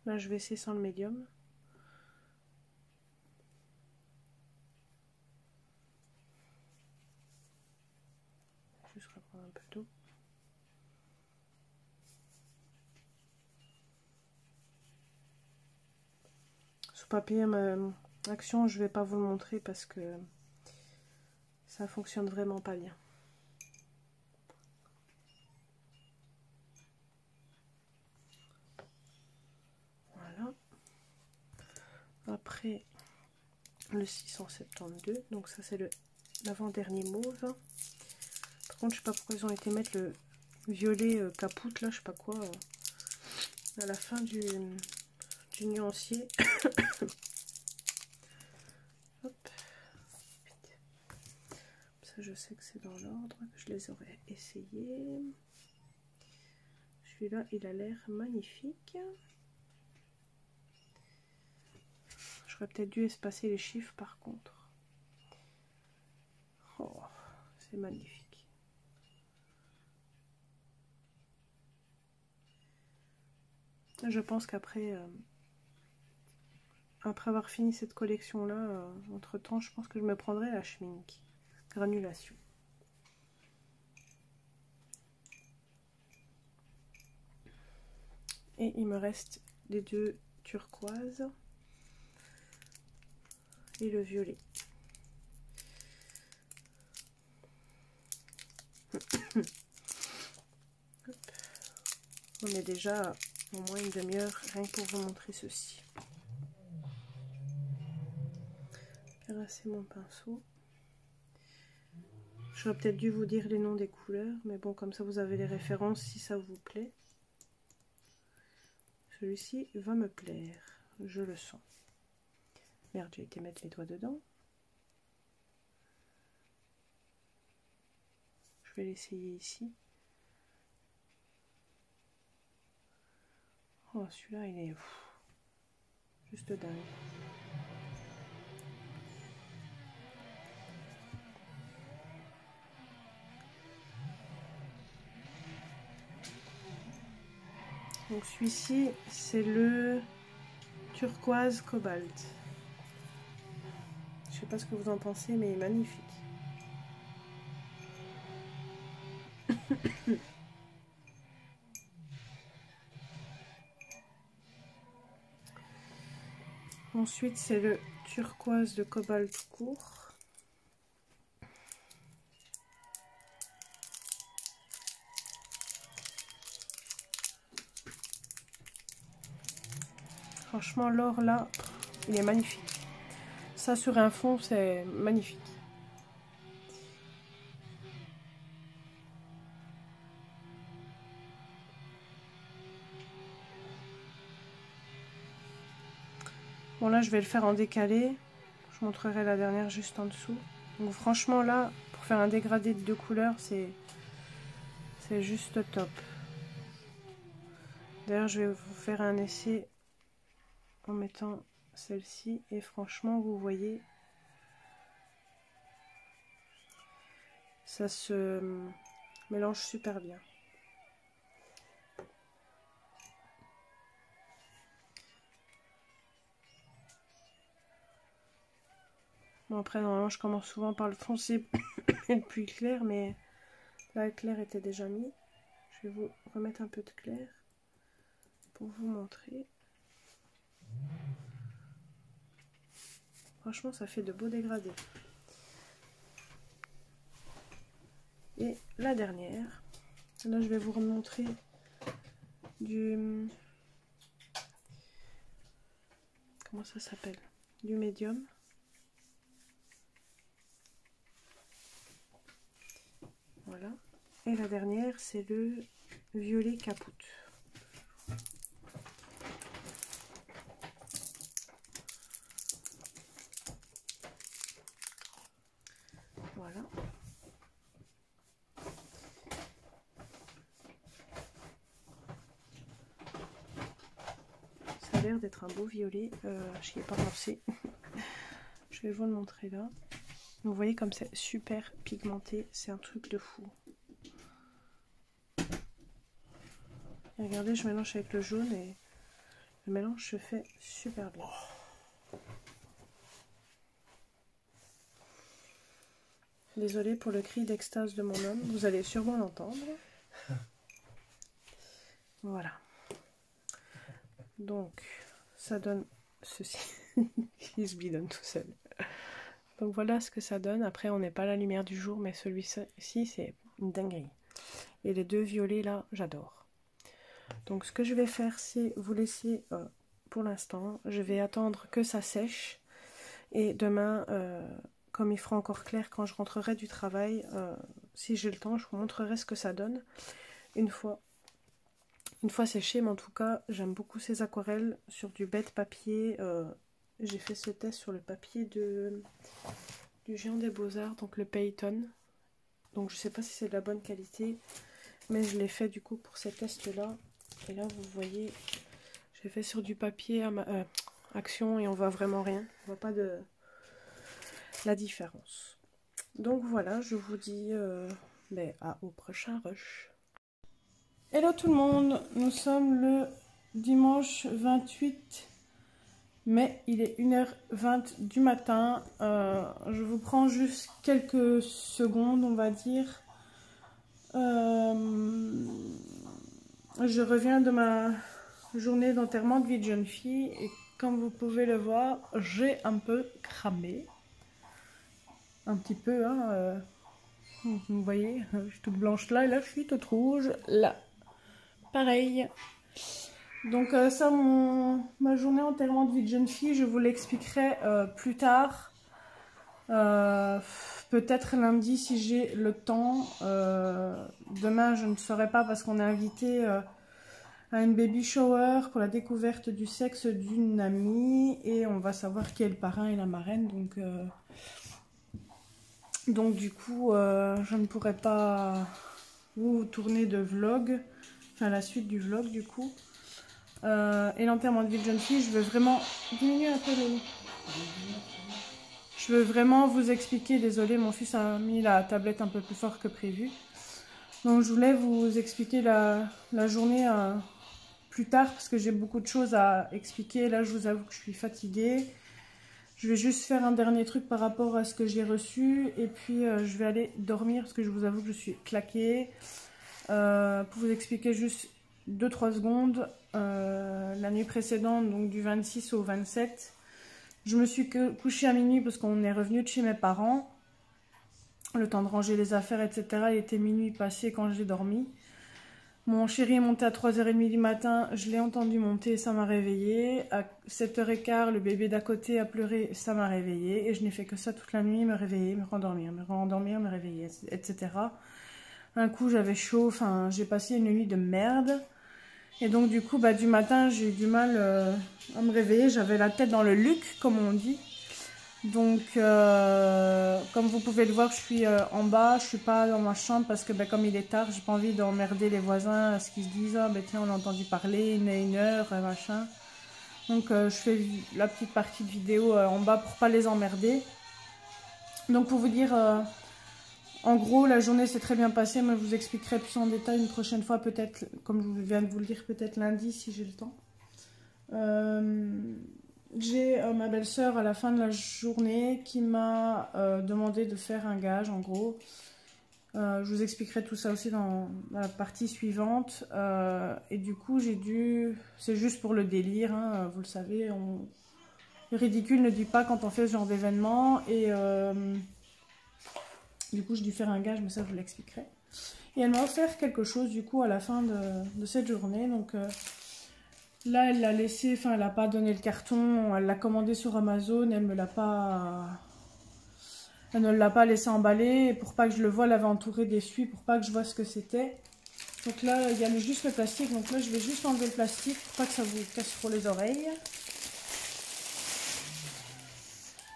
Là, je vais essayer sans le médium. Juste reprendre un peu d'eau. Sous papier action, je vais pas vous le montrer parce que ça fonctionne vraiment pas bien. Voilà. Après le 672, donc ça c'est l'avant-dernier mauve. Par contre, je sais pas pourquoi ils ont été mettre le violet capoute là, je sais pas quoi, à la fin du nuancier. Hop. Ça, je sais que c'est dans l'ordre, que je les aurais essayés. Celui-là, il a l'air magnifique. J'aurais peut-être dû espacer les chiffres par contre. Oh, c'est magnifique. Je pense qu'après après avoir fini cette collection là, entre temps je pense que je me prendrai la schmink granulation. Et il me reste les deux turquoises et le violet. On est déjà au moins une demi-heure rien que pour vous montrer ceci. Carasser mon pinceau. J'aurais peut-être dû vous dire les noms des couleurs, mais bon, comme ça vous avez les références si ça vous plaît. Celui-ci va me plaire, je le sens. Merde, j'ai été mettre les doigts dedans. Je vais l'essayer ici. Oh, celui-là, il est juste dingue. Donc celui-ci, c'est le turquoise cobalt. Je sais pas ce que vous en pensez, mais il est magnifique. Ensuite, c'est le turquoise de cobalt court. Franchement, l'or là, il est magnifique. Ça sur un fond, c'est magnifique. Bon là, je vais le faire en décalé. Je montrerai la dernière juste en dessous. Donc franchement là, pour faire un dégradé de 2 couleurs, c'est juste top. D'ailleurs, je vais vous faire un essai en mettant celle-ci. Et franchement, vous voyez, ça se mélange super bien. Bon, après, normalement, je commence souvent par le foncé et le plus clair, mais là, le clair était déjà mis. Je vais vous remettre un peu de clair pour vous montrer. Franchement, ça fait de beaux dégradés. Et la dernière, là, je vais vous remontrer du... Comment ça s'appelle? Du médium. Voilà. Et la dernière, c'est le violet capoute. Voilà. Ça a l'air d'être un beau violet. Je n'y ai pas pensé. Je vais vous le montrer là. Vous voyez comme c'est super pigmenté. C'est un truc de fou. Et regardez, je mélange avec le jaune et le mélange se fait super bien. Désolée pour le cri d'extase de mon homme. Vous allez sûrement l'entendre. Voilà. Donc, ça donne ceci. Il se bidonne tout seul. Donc voilà ce que ça donne. Après, on n'est pas à la lumière du jour, mais celui-ci, c'est une dinguerie. Et les 2 violets là, j'adore. Donc ce que je vais faire, c'est vous laisser pour l'instant. Je vais attendre que ça sèche. Et demain, comme il fera encore clair quand je rentrerai du travail, si j'ai le temps, je vous montrerai ce que ça donne une fois séché. Mais en tout cas, j'aime beaucoup ces aquarelles sur du bête papier. J'ai fait ce test sur le papier du Géant des Beaux-Arts, donc le Payton. Donc je sais pas si c'est de la bonne qualité, mais je l'ai fait du coup pour ces tests-là. Et là, vous voyez, j'ai fait sur du papier Action et on voit vraiment rien. On voit pas de la différence. Donc voilà, je vous dis au prochain rush. Hello tout le monde, nous sommes le dimanche 28 mai, il est 1h20 du matin. Je vous prends juste quelques secondes, on va dire. Je reviens de ma journée d'enterrement de vie de jeune fille et comme vous pouvez le voir, j'ai un peu cramé. Un petit peu, hein. Vous voyez, je suis toute blanche là et là je suis toute rouge là. Pareil. Donc ça, ma journée enterrement de vie de jeune fille, je vous l'expliquerai plus tard. Peut-être lundi si j'ai le temps. Demain je ne saurai pas parce qu'on est invité à une baby shower pour la découverte du sexe d'une amie. Et on va savoir qui est le parrain et la marraine. Donc du coup je ne pourrai pas vous tourner de vlog. Enfin la suite du vlog du coup. Et l'enterrement de vie de jeune fille, je veux vraiment diminuer un peu le... Je veux vraiment vous expliquer, désolé, mon fils a mis la tablette un peu plus fort que prévu. Donc je voulais vous expliquer la journée plus tard parce que j'ai beaucoup de choses à expliquer. Là je vous avoue que je suis fatiguée. Je vais juste faire un dernier truc par rapport à ce que j'ai reçu. Et puis je vais aller dormir parce que je vous avoue que je suis claquée. Pour vous expliquer juste 2-3 secondes, la nuit précédente, donc du 26 au 27, je me suis couchée à minuit parce qu'on est revenu de chez mes parents. Le temps de ranger les affaires, etc. Il était minuit passé quand j'ai dormi. Mon chéri est monté à 3h30 du matin, je l'ai entendu monter, ça m'a réveillée. À 7h15, le bébé d'à côté a pleuré, ça m'a réveillée. Et je n'ai fait que ça toute la nuit, me réveiller, me rendormir, me réveiller, etc. Un coup, j'avais chaud, enfin, j'ai passé une nuit de merde. Et donc, du coup, du matin, j'ai eu du mal à me réveiller. J'avais la tête dans le luc, comme on dit. Donc, comme vous pouvez le voir, je suis en bas, je suis pas dans ma chambre parce que comme il est tard, j'ai pas envie d'emmerder les voisins à ce qu'ils se disent « Ah tiens, on a entendu parler, il est 1h, machin ». Donc, je fais la petite partie de vidéo en bas pour pas les emmerder. Donc, pour vous dire, en gros, la journée s'est très bien passée, mais je vous expliquerai plus en détail une prochaine fois, peut-être, comme je viens de vous le dire, peut-être lundi si j'ai le temps. J'ai ma belle-sœur à la fin de la journée qui m'a demandé de faire un gage en gros. Je vous expliquerai tout ça aussi dans la partie suivante. Et du coup j'ai dû... C'est juste pour le délire, hein, vous le savez. Le ridicule ne dit pas quand on fait ce genre d'événement. Et du coup j'ai dû faire un gage, mais ça je vous l'expliquerai. Et elle m'a offert quelque chose du coup à la fin de cette journée. Donc... là, elle l'a laissé, enfin, elle n'a pas donné le carton, elle l'a commandé sur Amazon, elle ne l'a pas laissé emballer. Et pour pas que je le voie, elle avait entouré d'essuie pour pas que je vois ce que c'était. Donc là, il y a juste le plastique. Donc là, je vais juste enlever le plastique pour pas que ça vous casse trop les oreilles.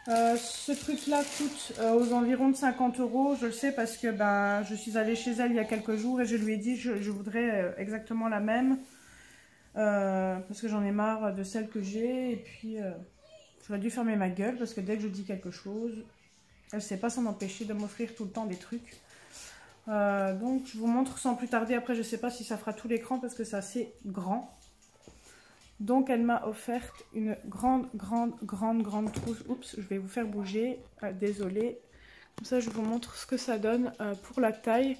Ce truc-là coûte aux environs de 50 €. Je le sais parce que je suis allée chez elle il y a quelques jours et je lui ai dit je voudrais exactement la même. Parce que j'en ai marre de celle que j'ai et puis j'aurais dû fermer ma gueule parce que dès que je dis quelque chose, elle ne sait pas s'en empêcher de m'offrir tout le temps des trucs. Donc je vous montre sans plus tarder. Après je ne sais pas si ça fera tout l'écran parce que c'est assez grand. Donc elle m'a offert une grande trousse. Oups, je vais vous faire bouger. Désolée. Comme ça je vous montre ce que ça donne pour la taille.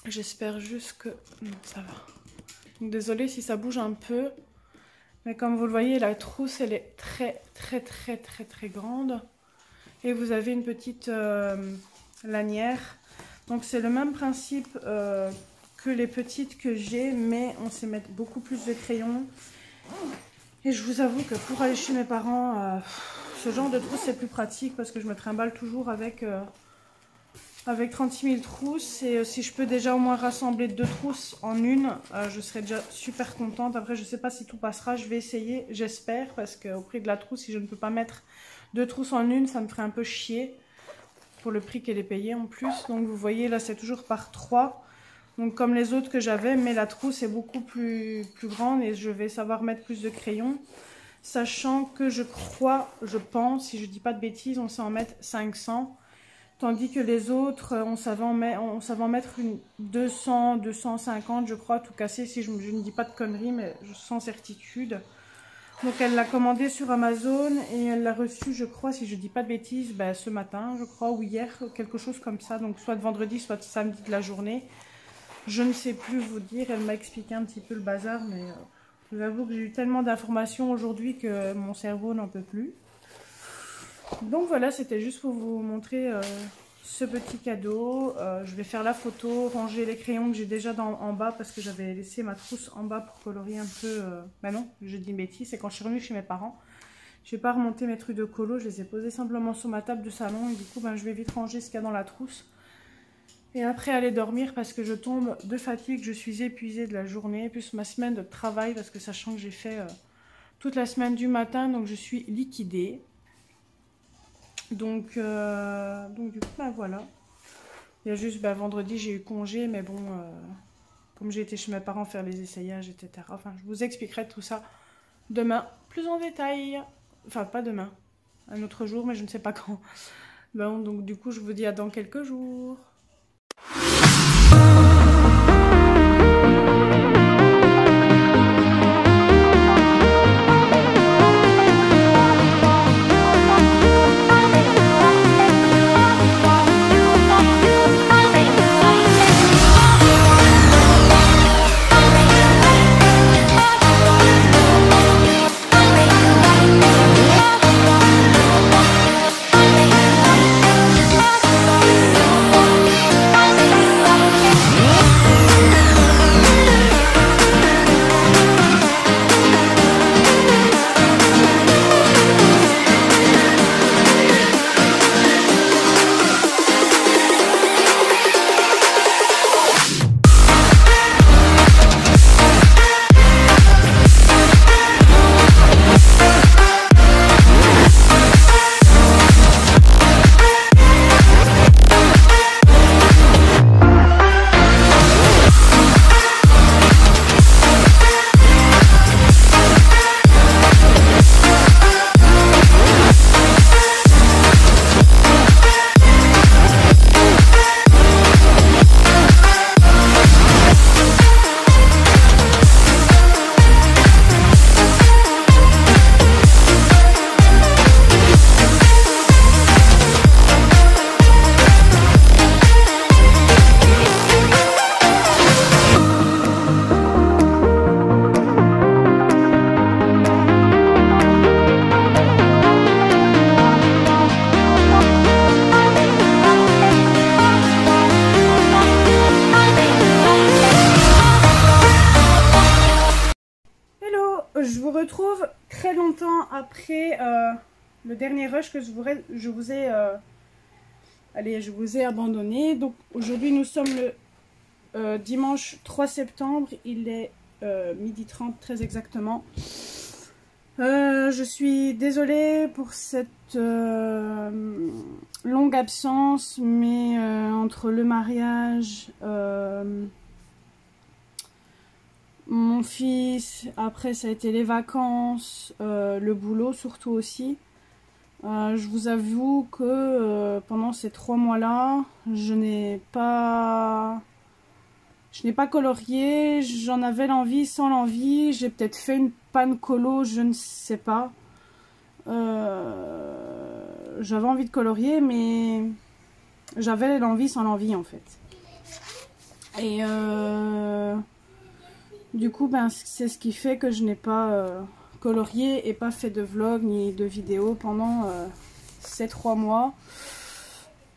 J'espère juste que... Non, ça va. Désolée si ça bouge un peu, mais comme vous le voyez, la trousse elle est très grande et vous avez une petite lanière. Donc c'est le même principe que les petites que j'ai, mais on sait mettre beaucoup plus de crayons. Et je vous avoue que pour aller chez mes parents, ce genre de trousse c'est plus pratique parce que je me trimballe toujours avec 36 000 trousses, et si je peux déjà au moins rassembler 2 trousses en une, je serai déjà super contente. Après je sais pas si tout passera, je vais essayer, j'espère, parce qu'au prix de la trousse, si je ne peux pas mettre 2 trousses en une, ça me ferait un peu chier pour le prix qu'elle est payée en plus. Donc vous voyez là c'est toujours par 3, donc comme les autres que j'avais, mais la trousse est beaucoup plus grande et je vais savoir mettre plus de crayons, sachant que je pense, si je dis pas de bêtises, on sait en mettre 500. Tandis que les autres, on savait en mettre une 200, 250, je crois, tout cassé, si je ne dis pas de conneries, mais sans certitude. Donc elle l'a commandé sur Amazon et elle l'a reçu, je crois, si je ne dis pas de bêtises, ce matin, je crois, ou hier, quelque chose comme ça. Donc soit de vendredi, soit de samedi de la journée. Je ne sais plus vous dire, elle m'a expliqué un petit peu le bazar, mais je vous avoue que j'ai eu tellement d'informations aujourd'hui que mon cerveau n'en peut plus. Donc voilà, c'était juste pour vous montrer ce petit cadeau. Je vais faire la photo, ranger les crayons que j'ai déjà en bas parce que j'avais laissé ma trousse en bas pour colorier un peu... non, je dis une bêtise, c'est quand je suis revenue chez mes parents. Je n'ai pas remonté mes trucs de colo, je les ai posés simplement sur ma table de salon et du coup je vais vite ranger ce qu'il y a dans la trousse. Et après aller dormir parce que je tombe de fatigue, je suis épuisée de la journée, plus ma semaine de travail parce que sachant que j'ai fait toute la semaine du matin, donc je suis liquidée. Donc du coup, voilà. Il y a juste, vendredi, j'ai eu congé, mais bon, comme j'ai été chez mes parents faire les essayages, etc. Enfin, je vous expliquerai tout ça demain, plus en détail. Enfin, pas demain, un autre jour, mais je ne sais pas quand. Bon, donc du coup, je vous dis à dans quelques jours. je vous retrouve très longtemps après le dernier rush que je vous ai abandonné. Donc aujourd'hui nous sommes le dimanche 3 septembre, il est 12h30 très exactement. Je suis désolée pour cette longue absence, mais entre le mariage, mon fils, après ça a été les vacances, le boulot surtout aussi. Je vous avoue que pendant ces 3 mois-là, je n'ai pas colorié, j'en avais l'envie sans l'envie, j'ai peut-être fait une panne colo, je ne sais pas. J'avais envie de colorier, mais j'avais l'envie sans l'envie en fait. Et du coup, ben, c'est ce qui fait que je n'ai pas colorié et pas fait de vlog ni de vidéo pendant ces 3 mois.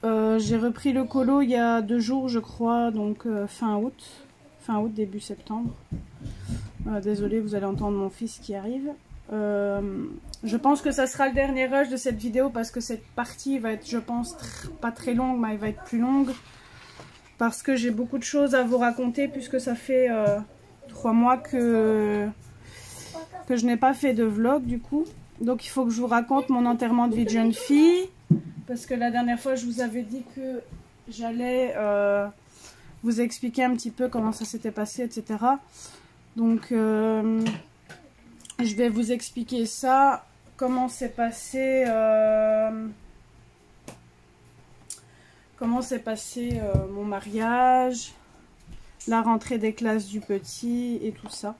J'ai repris le colo il y a 2 jours je crois, donc fin août, début septembre. Désolée, vous allez entendre mon fils qui arrive. Je pense que ça sera le dernier rush de cette vidéo parce que cette partie va être, je pense, pas très longue, mais elle va être plus longue. Parce que j'ai beaucoup de choses à vous raconter puisque ça fait 3 mois que je n'ai pas fait de vlog du coup. Donc il faut que je vous raconte mon enterrement de vie de jeune fille. Parce que la dernière fois je vous avais dit que j'allais vous expliquer un petit peu comment ça s'était passé, etc. Donc je vais vous expliquer ça, comment s'est passé mon mariage, la rentrée des classes du petit et tout ça.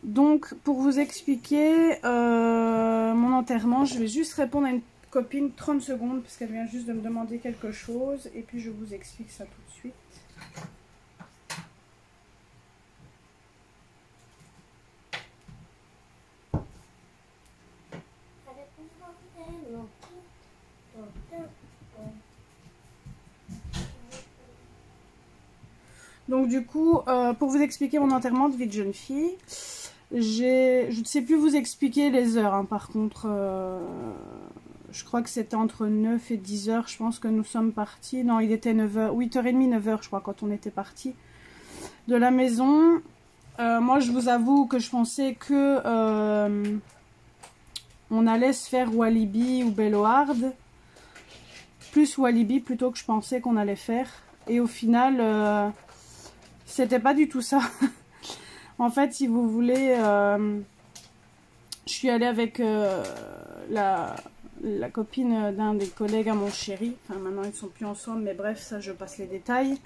Donc pour vous expliquer mon enterrement, je vais juste répondre à une copine 30 secondes parce qu'elle vient juste de me demander quelque chose et puis je vous explique ça tout de suite. Donc du coup, pour vous expliquer mon enterrement de vie de jeune fille, je ne sais plus vous expliquer les heures, hein, par contre, je crois que c'était entre 9 et 10 heures, je pense que nous sommes partis, non il était 9h, 8h30, 9h je crois quand on était partis de la maison. Moi je vous avoue que je pensais que on allait se faire Walibi ou Belloard, plus Walibi plutôt que je pensais qu'on allait faire, et au final c'était pas du tout ça. En fait, si vous voulez, je suis allée avec la copine d'un des collègues à mon chéri. Enfin, maintenant, ils ne sont plus ensemble, mais bref, ça, je passe les détails.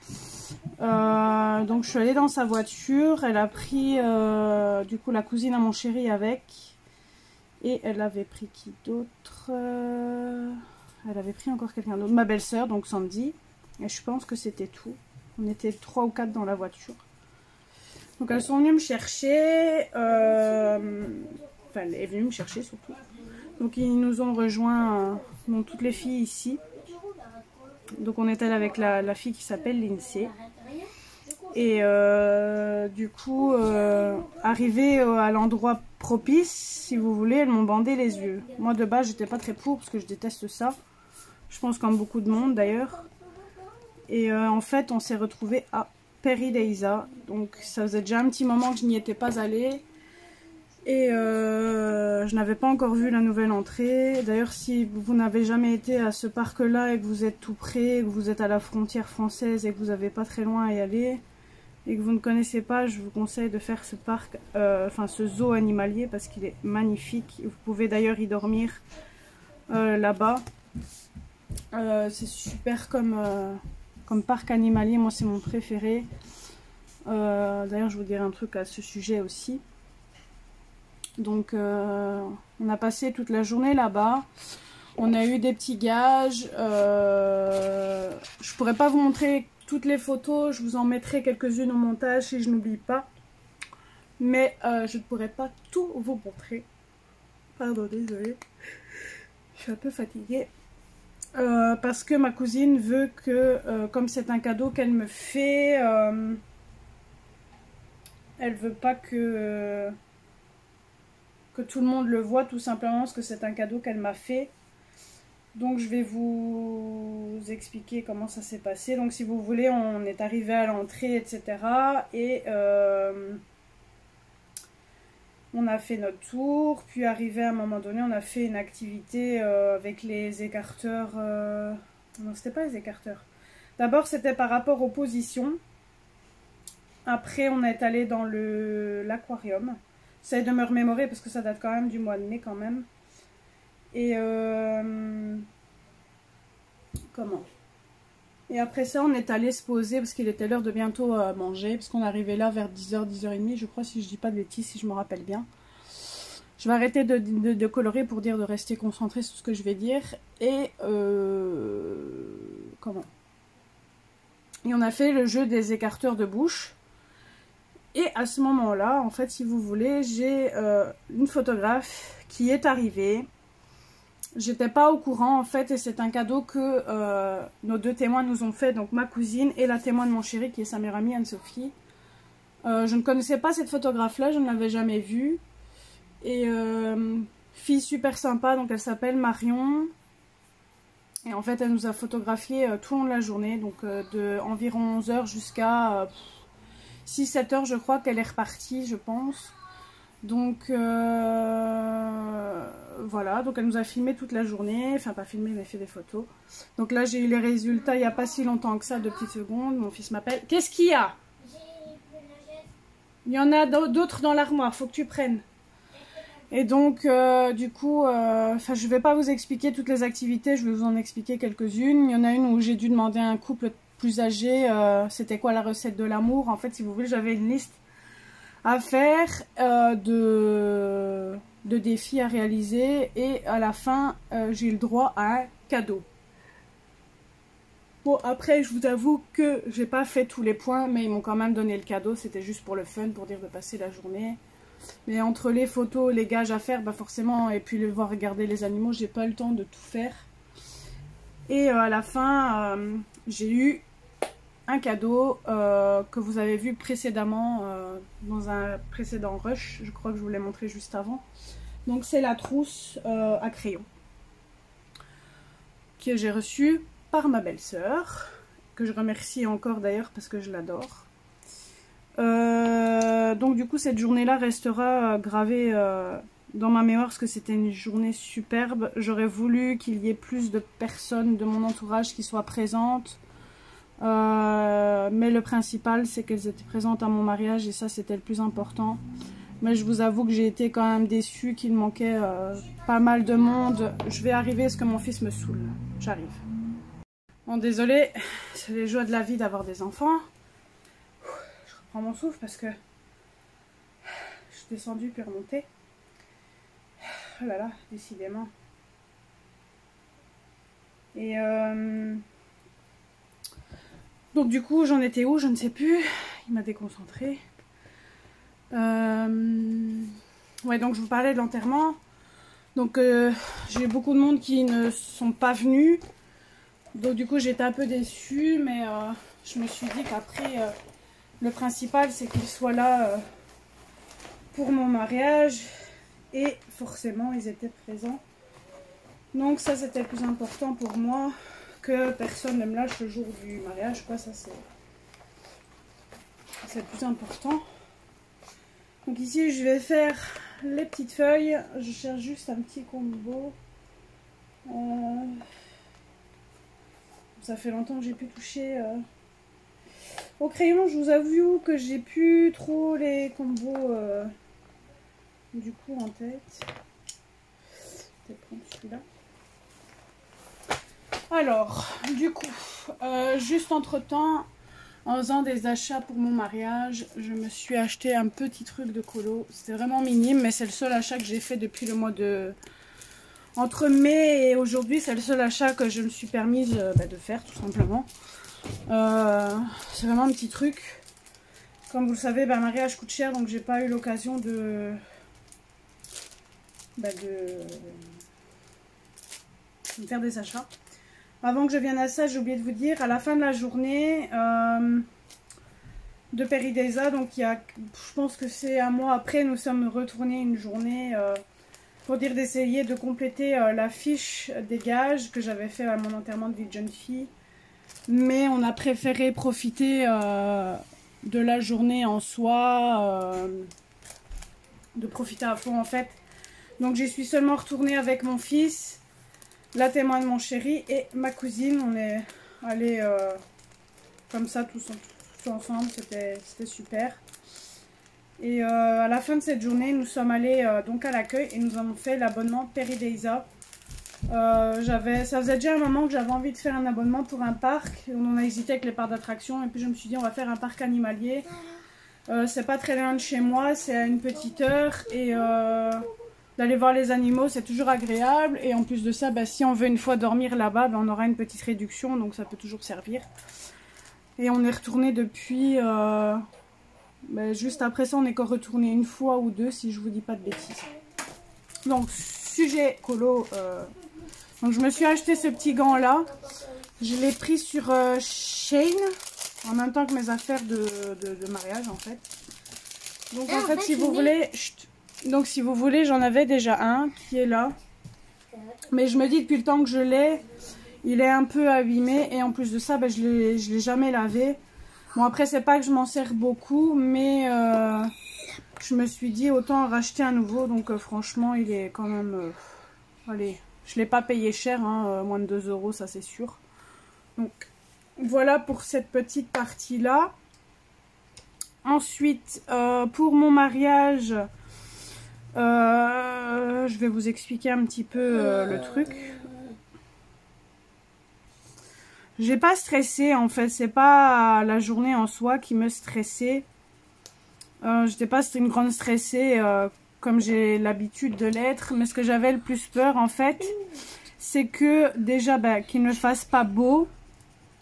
Donc, je suis allée dans sa voiture. Elle a pris, du coup, la cousine à mon chéri avec. Et elle avait pris qui d'autre? Elle avait pris encore quelqu'un d'autre. Ma belle-sœur, donc Sandy. Et je pense que c'était tout. On était 3 ou 4 dans la voiture. Donc elles sont venues me chercher. Enfin, elle est venue me chercher surtout. Donc ils nous ont rejoints, donc toutes les filles ici. Donc on était avec la fille qui s'appelle Lindsay. Et du coup, arrivé à l'endroit propice, si vous voulez, elles m'ont bandé les yeux. Moi de base, j'étais pas très pour parce que je déteste ça. Je pense comme beaucoup de monde d'ailleurs. Et en fait, on s'est retrouvés à Paradisa. Donc ça faisait déjà un petit moment que je n'y étais pas allée. Et je n'avais pas encore vu la nouvelle entrée. D'ailleurs, si vous n'avez jamais été à ce parc-là et que vous êtes tout près, que vous êtes à la frontière française et que vous n'avez pas très loin à y aller, et que vous ne connaissez pas, je vous conseille de faire ce parc, enfin ce zoo animalier parce qu'il est magnifique. Vous pouvez d'ailleurs y dormir là-bas. C'est super comme parc animalier, moi c'est mon préféré. D'ailleurs je vous dirai un truc à ce sujet aussi. Donc on a passé toute la journée là-bas. On a eu des petits gages. Je pourrais pas vous montrer toutes les photos. Je vous en mettrai quelques-unes au montage si je n'oublie pas. Mais je ne pourrais pas tout vous montrer. Pardon, désolée. Je suis un peu fatiguée. Parce que ma cousine veut que, comme c'est un cadeau qu'elle me fait, elle veut pas que que tout le monde le voit, tout simplement parce que c'est un cadeau qu'elle m'a fait. Donc je vais vous expliquer comment ça s'est passé. Donc si vous voulez, on est arrivé à l'entrée, etc. Et on a fait notre tour. Puis arrivé à un moment donné, on a fait une activité avec les écarteurs. Non, c'était pas les écarteurs. D'abord, c'était par rapport aux positions. Après, on est allé dans l'aquarium. J'essaie de me remémorer parce que ça date quand même du mois de mai quand même. Et comment? Et après ça, on est allé se poser parce qu'il était l'heure de bientôt manger. Parce qu'on est arrivé là vers 10h, 10h30, je crois, si je dis pas de bêtises, si je me rappelle bien. Je vais arrêter de colorer pour dire de rester concentré sur ce que je vais dire. Et comment? Et on a fait le jeu des écarteurs de bouche. Et à ce moment-là, en fait, si vous voulez, j'ai une photographe qui est arrivée. J'étais pas au courant, en fait, et c'est un cadeau que nos deux témoins nous ont fait, donc ma cousine et la témoin de mon chéri, qui est sa meilleure amie, Anne-Sophie. Je ne connaissais pas cette photographe-là, je ne l'avais jamais vue. Et fille super sympa, donc elle s'appelle Marion. Et en fait, elle nous a photographié tout au long de la journée, donc de environ 11 h jusqu'à 6-7 h, je crois qu'elle est repartie, je pense. Donc voilà, donc elle nous a filmé toute la journée, enfin pas filmé mais fait des photos. Donc là j'ai eu les résultats il n'y a pas si longtemps que ça, 2 petites secondes, mon fils m'appelle. Qu'est-ce qu'il y a? Il y en a d'autres dans l'armoire, faut que tu prennes. Et donc du coup, je vais pas vous expliquer toutes les activités, je vais vous en expliquer quelques-unes. Il y en a une où j'ai dû demander à un couple plus âgé, c'était quoi la recette de l'amour. En fait, si vous voulez, j'avais une liste à faire de défis à réaliser et à la fin j'ai eu le droit à un cadeau. Bon, après je vous avoue que j'ai pas fait tous les points, mais ils m'ont quand même donné le cadeau, c'était juste pour le fun, pour dire de passer la journée. Mais entre les photos, les gages à faire, bah forcément, et puis le voir regarder les animaux, j'ai pas le temps de tout faire. Et à la fin j'ai eu un cadeau que vous avez vu précédemment dans un précédent rush, je crois que je vous l'ai montré juste avant. Donc c'est la trousse à crayon que j'ai reçue par ma belle-sœur, que je remercie encore d'ailleurs parce que je l'adore. Donc du coup cette journée-là restera gravée dans ma mémoire parce que c'était une journée superbe. J'aurais voulu qu'il y ait plus de personnes de mon entourage qui soient présentes. Mais le principal c'est qu'elles étaient présentes à mon mariage et ça c'était le plus important. Mais je vous avoue que j'ai été quand même déçue qu'il manquait pas mal de monde. Je vais arriver parce que mon fils me saoule. J'arrive. Bon, désolée, c'est les joies de la vie d'avoir des enfants. Je reprends mon souffle parce que je suis descendue puis remontée. Oh là là, décidément. Et donc du coup, j'en étais où? Je ne sais plus. Il m'a déconcentrée. Ouais, donc je vous parlais de l'enterrement. Donc j'ai beaucoup de monde qui ne sont pas venus. Donc du coup j'étais un peu déçue, mais je me suis dit qu'après le principal c'est qu'ils soient là pour mon mariage. Et forcément ils étaient présents. Donc ça c'était le plus important pour moi, que personne ne me lâche le jour du mariage, quoi. Ça c'est le plus important. Donc ici je vais faire les petites feuilles. Je cherche juste un petit combo. Ça fait longtemps que j'ai pu toucher au crayon. Je vous avoue que j'ai plus trop les combos du coup en tête. Peut-être prendre celui-là. Alors, du coup, juste entre temps, en faisant des achats pour mon mariage, je me suis acheté un petit truc de colo. C'était vraiment minime, mais c'est le seul achat que j'ai fait depuis le mois de... Entre mai et aujourd'hui, c'est le seul achat que je me suis permise de faire, tout simplement. C'est vraiment un petit truc. Comme vous le savez, un mariage coûte cher, donc j'ai pas eu l'occasion de faire des achats. Avant que je vienne à ça, j'ai oublié de vous dire, à la fin de la journée, de Peridaisa. Donc je pense que c'est un mois après, nous sommes retournés une journée pour dire d'essayer de compléter la fiche des gages que j'avais fait à mon enterrement de vie de jeune fille. Mais on a préféré profiter de la journée en soi, de profiter à fond en fait. Donc j'y suis seulement retournée avec mon fils, la témoin de mon chéri et ma cousine. On est allés comme ça tous ensemble, c'était super. Et à la fin de cette journée, nous sommes allés donc à l'accueil et nous avons fait l'abonnement Peridaisa. Ça faisait déjà un moment que j'avais envie de faire un abonnement pour un parc. On a hésité avec les parcs d'attractions et puis je me suis dit on va faire un parc animalier. C'est pas très loin de chez moi, c'est à une petite heure et d'aller voir les animaux c'est toujours agréable. Et en plus de ça, si on veut une fois dormir là-bas, on aura une petite réduction, donc ça peut toujours servir. Et on est retourné depuis, juste après ça on est encore retourné une fois ou deux si je vous dis pas de bêtises. Donc sujet colo, donc je me suis acheté ce petit gant là, je l'ai pris sur Shein en même temps que mes affaires de mariage en fait. Donc en fait si vous voulez, si vous voulez j'en avais déjà un qui est là, mais je me dis depuis le temps que je l'ai, il est un peu abîmé et en plus de ça je l'ai jamais lavé. Bon après c'est pas que je m'en sers beaucoup, mais je me suis dit autant racheter un nouveau. Donc franchement il est quand même, allez, je l'ai pas payé cher, hein, moins de 2 € ça c'est sûr. Donc voilà pour cette petite partie là. Ensuite pour mon mariage, je vais vous expliquer un petit peu le truc. J'ai pas stressé en fait, c'est pas la journée en soi qui me stressait. J'étais pas une grande stressée comme j'ai l'habitude de l'être, mais ce que j'avais le plus peur en fait, c'est que déjà qu'il ne fasse pas beau.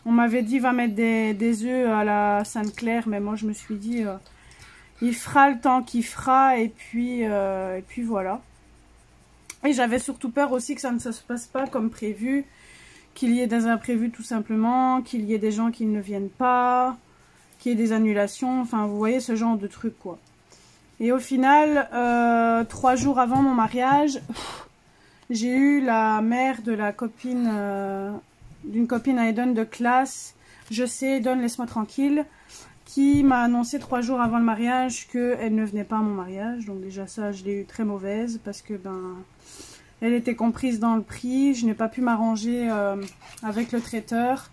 On m'avait dit va mettre des œufs à la Sainte-Claire, mais moi je me suis dit il fera le temps qu'il fera et puis voilà. Et j'avais surtout peur aussi que ça ne se passe pas comme prévu, qu'il y ait des imprévus tout simplement, qu'il y ait des gens qui ne viennent pas, qu'il y ait des annulations, enfin vous voyez ce genre de truc quoi. Et au final, 3 jours avant mon mariage, j'ai eu la mère de la copine, d'une copine à Eden de classe, je sais Eden laisse-moi tranquille, qui m'a annoncé 3 jours avant le mariage qu'elle ne venait pas à mon mariage. Donc déjà ça je l'ai eu très mauvaise parce que elle était comprise dans le prix, je n'ai pas pu m'arranger avec le traiteur.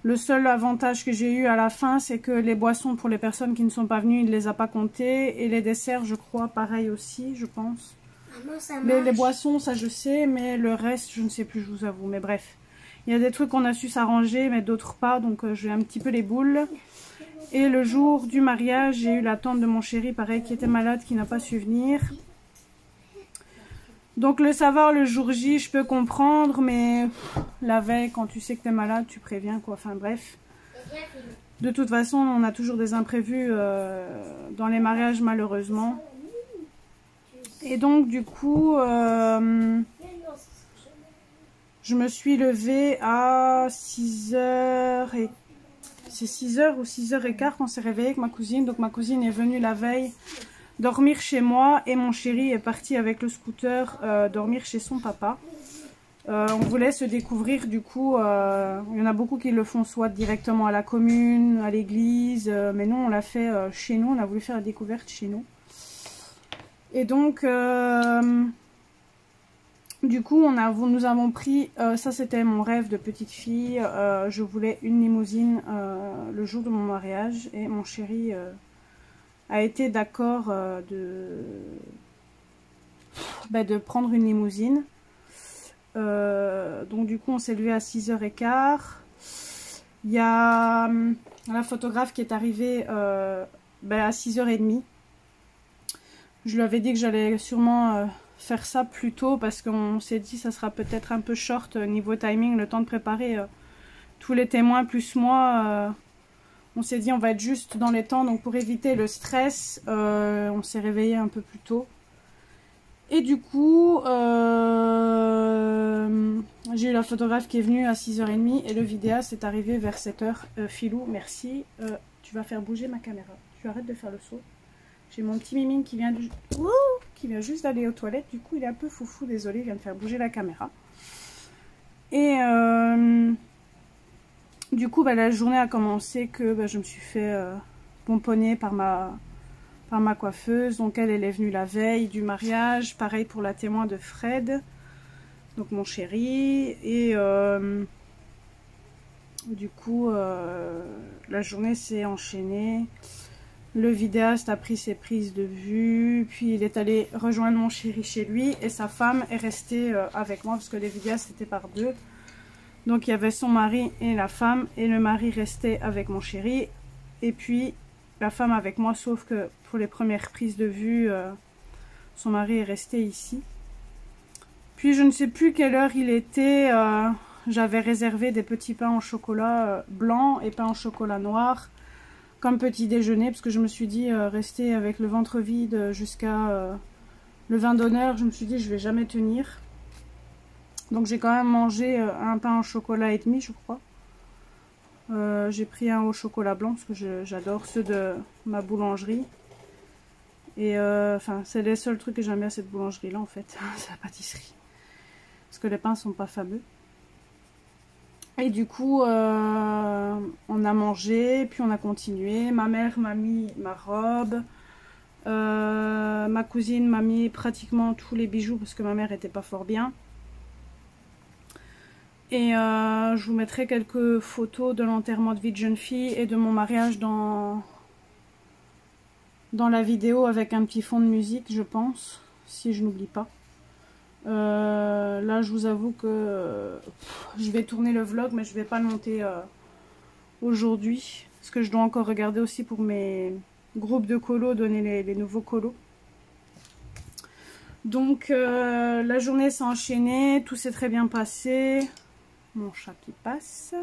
Le seul avantage que j'ai eu à la fin, c'est que les boissons pour les personnes qui ne sont pas venues, il ne les a pas comptées. Et les desserts, je crois, pareil aussi, je pense. Les boissons, ça je sais, mais le reste, je ne sais plus, je vous avoue. Mais bref, il y a des trucs qu'on a su s'arranger, mais d'autres pas. Donc j'ai un petit peu les boules. Et le jour du mariage, j'ai eu la tante de mon chéri, pareil, qui était malade, qui n'a pas su venir. Donc le savoir le jour J, je peux comprendre, mais la veille, quand tu sais que tu es malade, tu préviens quoi. Enfin bref. De toute façon, on a toujours des imprévus dans les mariages malheureusement. Et donc du coup, je me suis levée à 6h et... C'est 6h ou 6h15 qu'on s'est réveillé avec ma cousine. Donc ma cousine est venue la veille dormir chez moi et mon chéri est parti avec le scooter dormir chez son papa. On voulait se découvrir du coup, il y en a beaucoup qui le font soit directement à la commune, à l'église, mais nous on l'a fait chez nous, on a voulu faire la découverte chez nous. Et donc du coup nous avons pris, ça c'était mon rêve de petite fille, je voulais une limousine le jour de mon mariage et mon chéri a été d'accord de prendre une limousine. Donc du coup on s'est levé à 6h15. Il y a la photographe qui est arrivée à 6h30. Je lui avais dit que j'allais sûrement faire ça plus tôt parce qu'on s'est dit ça sera peut-être un peu short niveau timing, le temps de préparer tous les témoins plus moi. On s'est dit on va être juste dans les temps, donc pour éviter le stress, on s'est réveillé un peu plus tôt. Et du coup, j'ai eu la photographe qui est venue à 6h30 et le vidéaste est arrivé vers 7h. Philou, merci. tu vas faire bouger ma caméra. Tu arrêtes de faire le saut. J'ai mon petit mimine qui vient juste d'aller aux toilettes. Du coup, il est un peu foufou. Désolé, il vient de faire bouger la caméra. Et du coup, la journée a commencé que je me suis fait pomponner par ma coiffeuse. Donc, elle est venue la veille du mariage. Pareil pour la témoin de Fred. Donc, mon chéri. Et du coup, la journée s'est enchaînée. Le vidéaste a pris ses prises de vue, puis il est allé rejoindre mon chéri chez lui et sa femme est restée avec moi parce que les vidéastes étaient par deux. Donc il y avait son mari et la femme et le mari restait avec mon chéri et puis la femme avec moi, sauf que pour les premières prises de vue, son mari est resté ici. Puis je ne sais plus quelle heure il était, j'avais réservé des petits pains au chocolat blanc et pains au chocolat noir comme petit déjeuner, parce que je me suis dit rester avec le ventre vide jusqu'à le vin d'honneur, je me suis dit je vais jamais tenir. Donc j'ai quand même mangé un pain au chocolat et demi, je crois. J'ai pris un au chocolat blanc parce que j'adore ceux de ma boulangerie. Et enfin c'est les seuls trucs que j'aime bien à cette boulangerie là en fait, c'est la pâtisserie. Parce que les pains sont pas fameux. Et du coup, on a mangé, puis on a continué. Ma mère m'a mis ma robe. Ma cousine m'a mis pratiquement tous les bijoux parce que ma mère était pas fort bien. Et je vous mettrai quelques photos de l'enterrement de vie de jeune fille et de mon mariage dans la vidéo avec un petit fond de musique, je pense, si je n'oublie pas. Là je vous avoue que je vais tourner le vlog mais je vais pas le monter aujourd'hui parce que je dois encore regarder aussi pour mes groupes de colos, donner les nouveaux colos. Donc la journée s'est enchaînée, tout s'est très bien passé. Mon chat qui passe.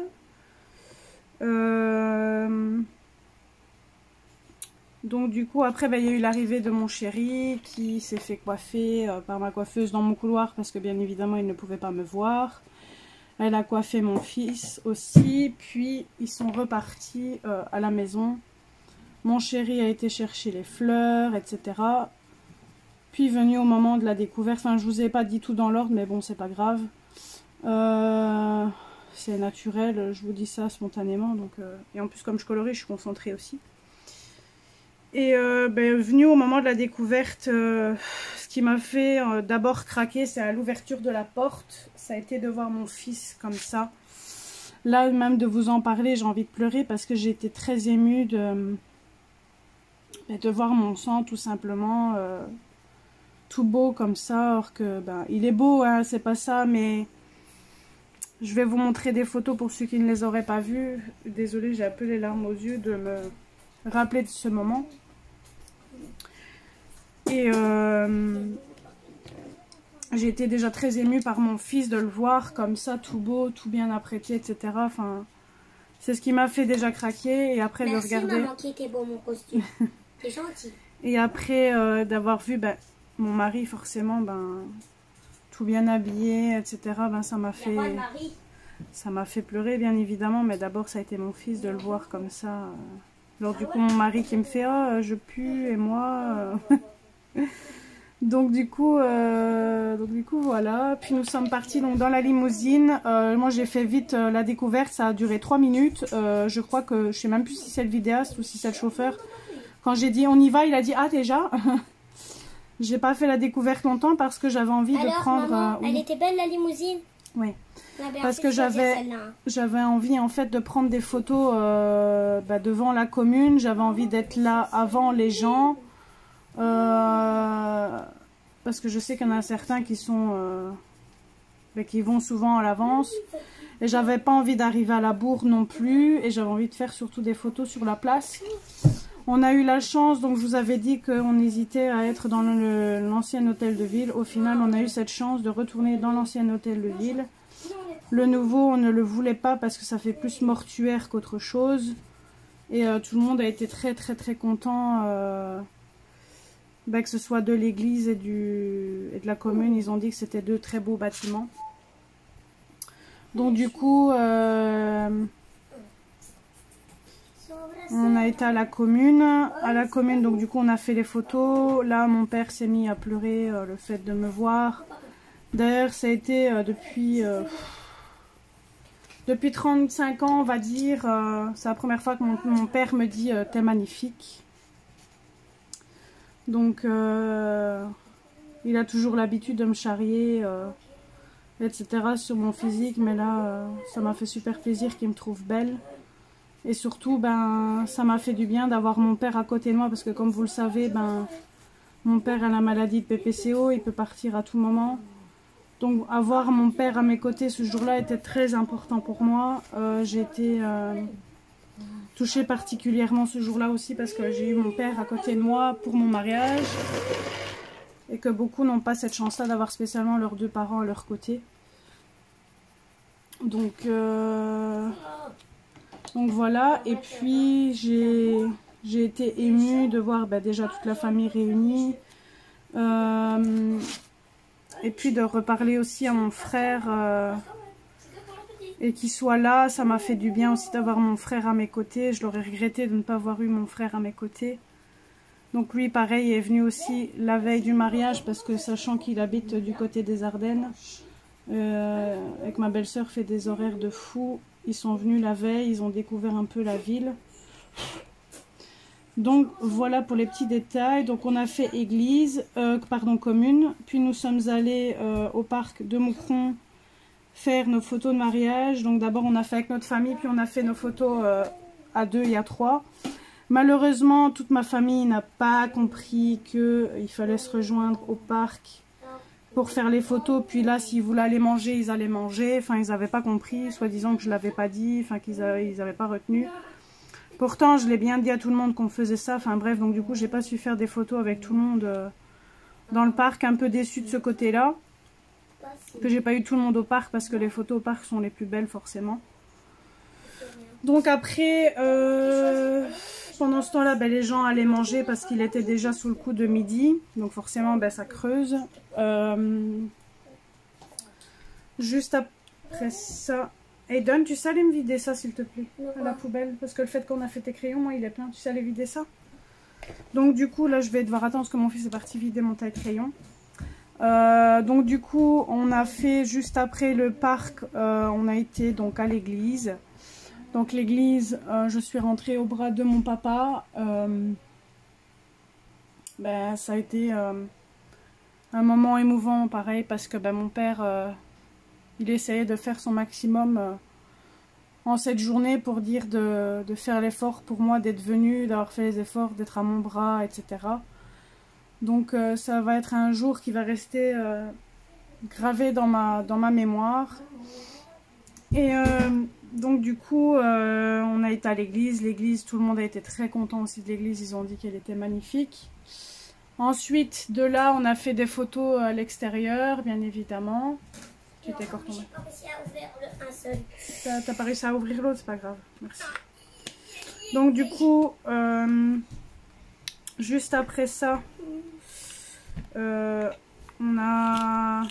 Donc du coup après il y a eu l'arrivée de mon chéri qui s'est fait coiffer par ma coiffeuse dans mon couloir parce que bien évidemment il ne pouvait pas me voir. Elle a coiffé mon fils aussi, puis ils sont repartis à la maison. Mon chéri a été chercher les fleurs, etc. Puis venu au moment de la découverte, enfin je vous ai pas dit tout dans l'ordre mais bon c'est pas grave. C'est naturel, je vous dis ça spontanément. Donc, et en plus comme je colorie je suis concentrée aussi. Et venu au moment de la découverte, ce qui m'a fait d'abord craquer, c'est à l'ouverture de la porte. Ça a été de voir mon fils comme ça. Là, même de vous en parler, j'ai envie de pleurer parce que j'ai été très émue de voir mon sang tout simplement tout beau comme ça. Or que, il est beau, hein, c'est pas ça, mais je vais vous montrer des photos pour ceux qui ne les auraient pas vues. Désolée, j'ai un peu les larmes aux yeux de me rappeler de ce moment. Et j'ai été déjà très émue par mon fils de le voir comme ça, tout beau, tout bien apprêté, etc. Enfin, c'est ce qui m'a fait déjà craquer. Et après de regarder. Maman, qui était beau mon costume. C'est gentil. Et après d'avoir vu mon mari forcément, tout bien habillé, etc. Ça m'a fait pleurer bien évidemment. Mais d'abord ça a été mon fils de le voir comme ça. Alors du coup mon mari qui me fait oh, je pue et moi donc du coup voilà. Puis nous sommes partis donc dans la limousine. Moi j'ai fait vite la découverte, ça a duré 3 minutes. Je crois que je sais même plus si c'est le vidéaste ou si c'est le chauffeur. Quand j'ai dit on y va, il a dit ah déjà. J'ai pas fait la découverte longtemps parce que j'avais envie de prendre. Maman, elle était belle la limousine. Oui. Parce que j'avais envie en fait de prendre des photos devant la commune. J'avais envie d'être là avant les gens. Parce que je sais qu'il y en a certains qui sont qui vont souvent à l'avance. Et j'avais pas envie d'arriver à la bourre non plus. Et j'avais envie de faire surtout des photos sur la place. On a eu la chance, donc je vous avais dit qu'on hésitait à être dans l'ancien hôtel de ville. Au final, on a eu cette chance de retourner dans l'ancien hôtel de ville. Le nouveau, on ne le voulait pas parce que ça fait plus mortuaire qu'autre chose. Et tout le monde a été très très très content que ce soit de l'église et de la commune. Ils ont dit que c'était 2 très beaux bâtiments. Donc du coup, On a été à la commune. À la commune, donc du coup, on a fait les photos. Là, mon père s'est mis à pleurer le fait de me voir. D'ailleurs, ça a été depuis 35 ans, on va dire. C'est la première fois que mon père me dit « t'es magnifique ». Donc, il a toujours l'habitude de me charrier, etc. sur mon physique. Mais là, ça m'a fait super plaisir qu'il me trouve belle. Et surtout, ben, ça m'a fait du bien d'avoir mon père à côté de moi. Parce que comme vous le savez, ben, mon père a la maladie de PPCO. Il peut partir à tout moment. Donc, avoir mon père à mes côtés ce jour-là était très important pour moi. J'ai été touchée particulièrement ce jour-là aussi parce que j'ai eu mon père à côté de moi pour mon mariage. Et que beaucoup n'ont pas cette chance-là d'avoir spécialement leurs deux parents à leur côté. Donc voilà. Et puis, j'ai été émue de voir déjà toute la famille réunie. Et puis de reparler aussi à mon frère et qu'il soit là, ça m'a fait du bien aussi d'avoir mon frère à mes côtés. Je l'aurais regretté de ne pas avoir eu mon frère à mes côtés. Donc lui, pareil, est venu aussi la veille du mariage parce que sachant qu'il habite du côté des Ardennes, et que ma belle-sœur fait des horaires de fou, ils sont venus la veille, ils ont découvert un peu la ville. Donc voilà pour les petits détails. Donc on a fait commune, puis nous sommes allés au parc de Moucron faire nos photos de mariage. Donc d'abord on a fait avec notre famille, puis on a fait nos photos à 2 et à 3. Malheureusement toute ma famille n'a pas compris qu'il fallait se rejoindre au parc pour faire les photos. Puis là s'ils voulaient aller manger, ils allaient manger. Enfin ils n'avaient pas compris, soi-disant que je ne l'avais pas dit, enfin qu'ils n'avaient pas retenu. Pourtant, je l'ai bien dit à tout le monde qu'on faisait ça. Enfin bref, donc du coup, j'ai pas su faire des photos avec tout le monde dans le parc. Un peu déçue de ce côté-là. Que j'ai pas eu tout le monde au parc parce que les photos au parc sont les plus belles forcément. Donc après, pendant ce temps-là, les gens allaient manger parce qu'il était déjà sous le coup de midi. Donc forcément, ça creuse. Juste après ça... Aiden, tu sais aller me vider ça s'il te plaît, à la poubelle, parce que le fait qu'on a fait tes crayons, moi il est plein, tu sais aller vider ça. Donc du coup là je vais devoir attendre parce que mon fils est parti vider mon taille-crayon. Donc du coup on a fait juste après le parc, on a été donc à l'église. Donc l'église, je suis rentrée au bras de mon papa. Ça a été un moment émouvant pareil parce que mon père... il essayait de faire son maximum en cette journée pour dire de faire l'effort pour moi d'être venu, d'avoir fait les efforts, d'être à mon bras, etc. Donc ça va être un jour qui va rester gravé dans ma mémoire. Et donc du coup, on a été à l'église. L'église, tout le monde a été très content aussi de l'église. Ils ont dit qu'elle était magnifique. Ensuite, de là, on a fait des photos à l'extérieur, bien évidemment. Tu t'es encore tombé. J'ai pas réussi à ouvrir un seul. T'as pas réussi à ouvrir l'autre, c'est pas grave. Merci. Donc du coup, juste après ça, on a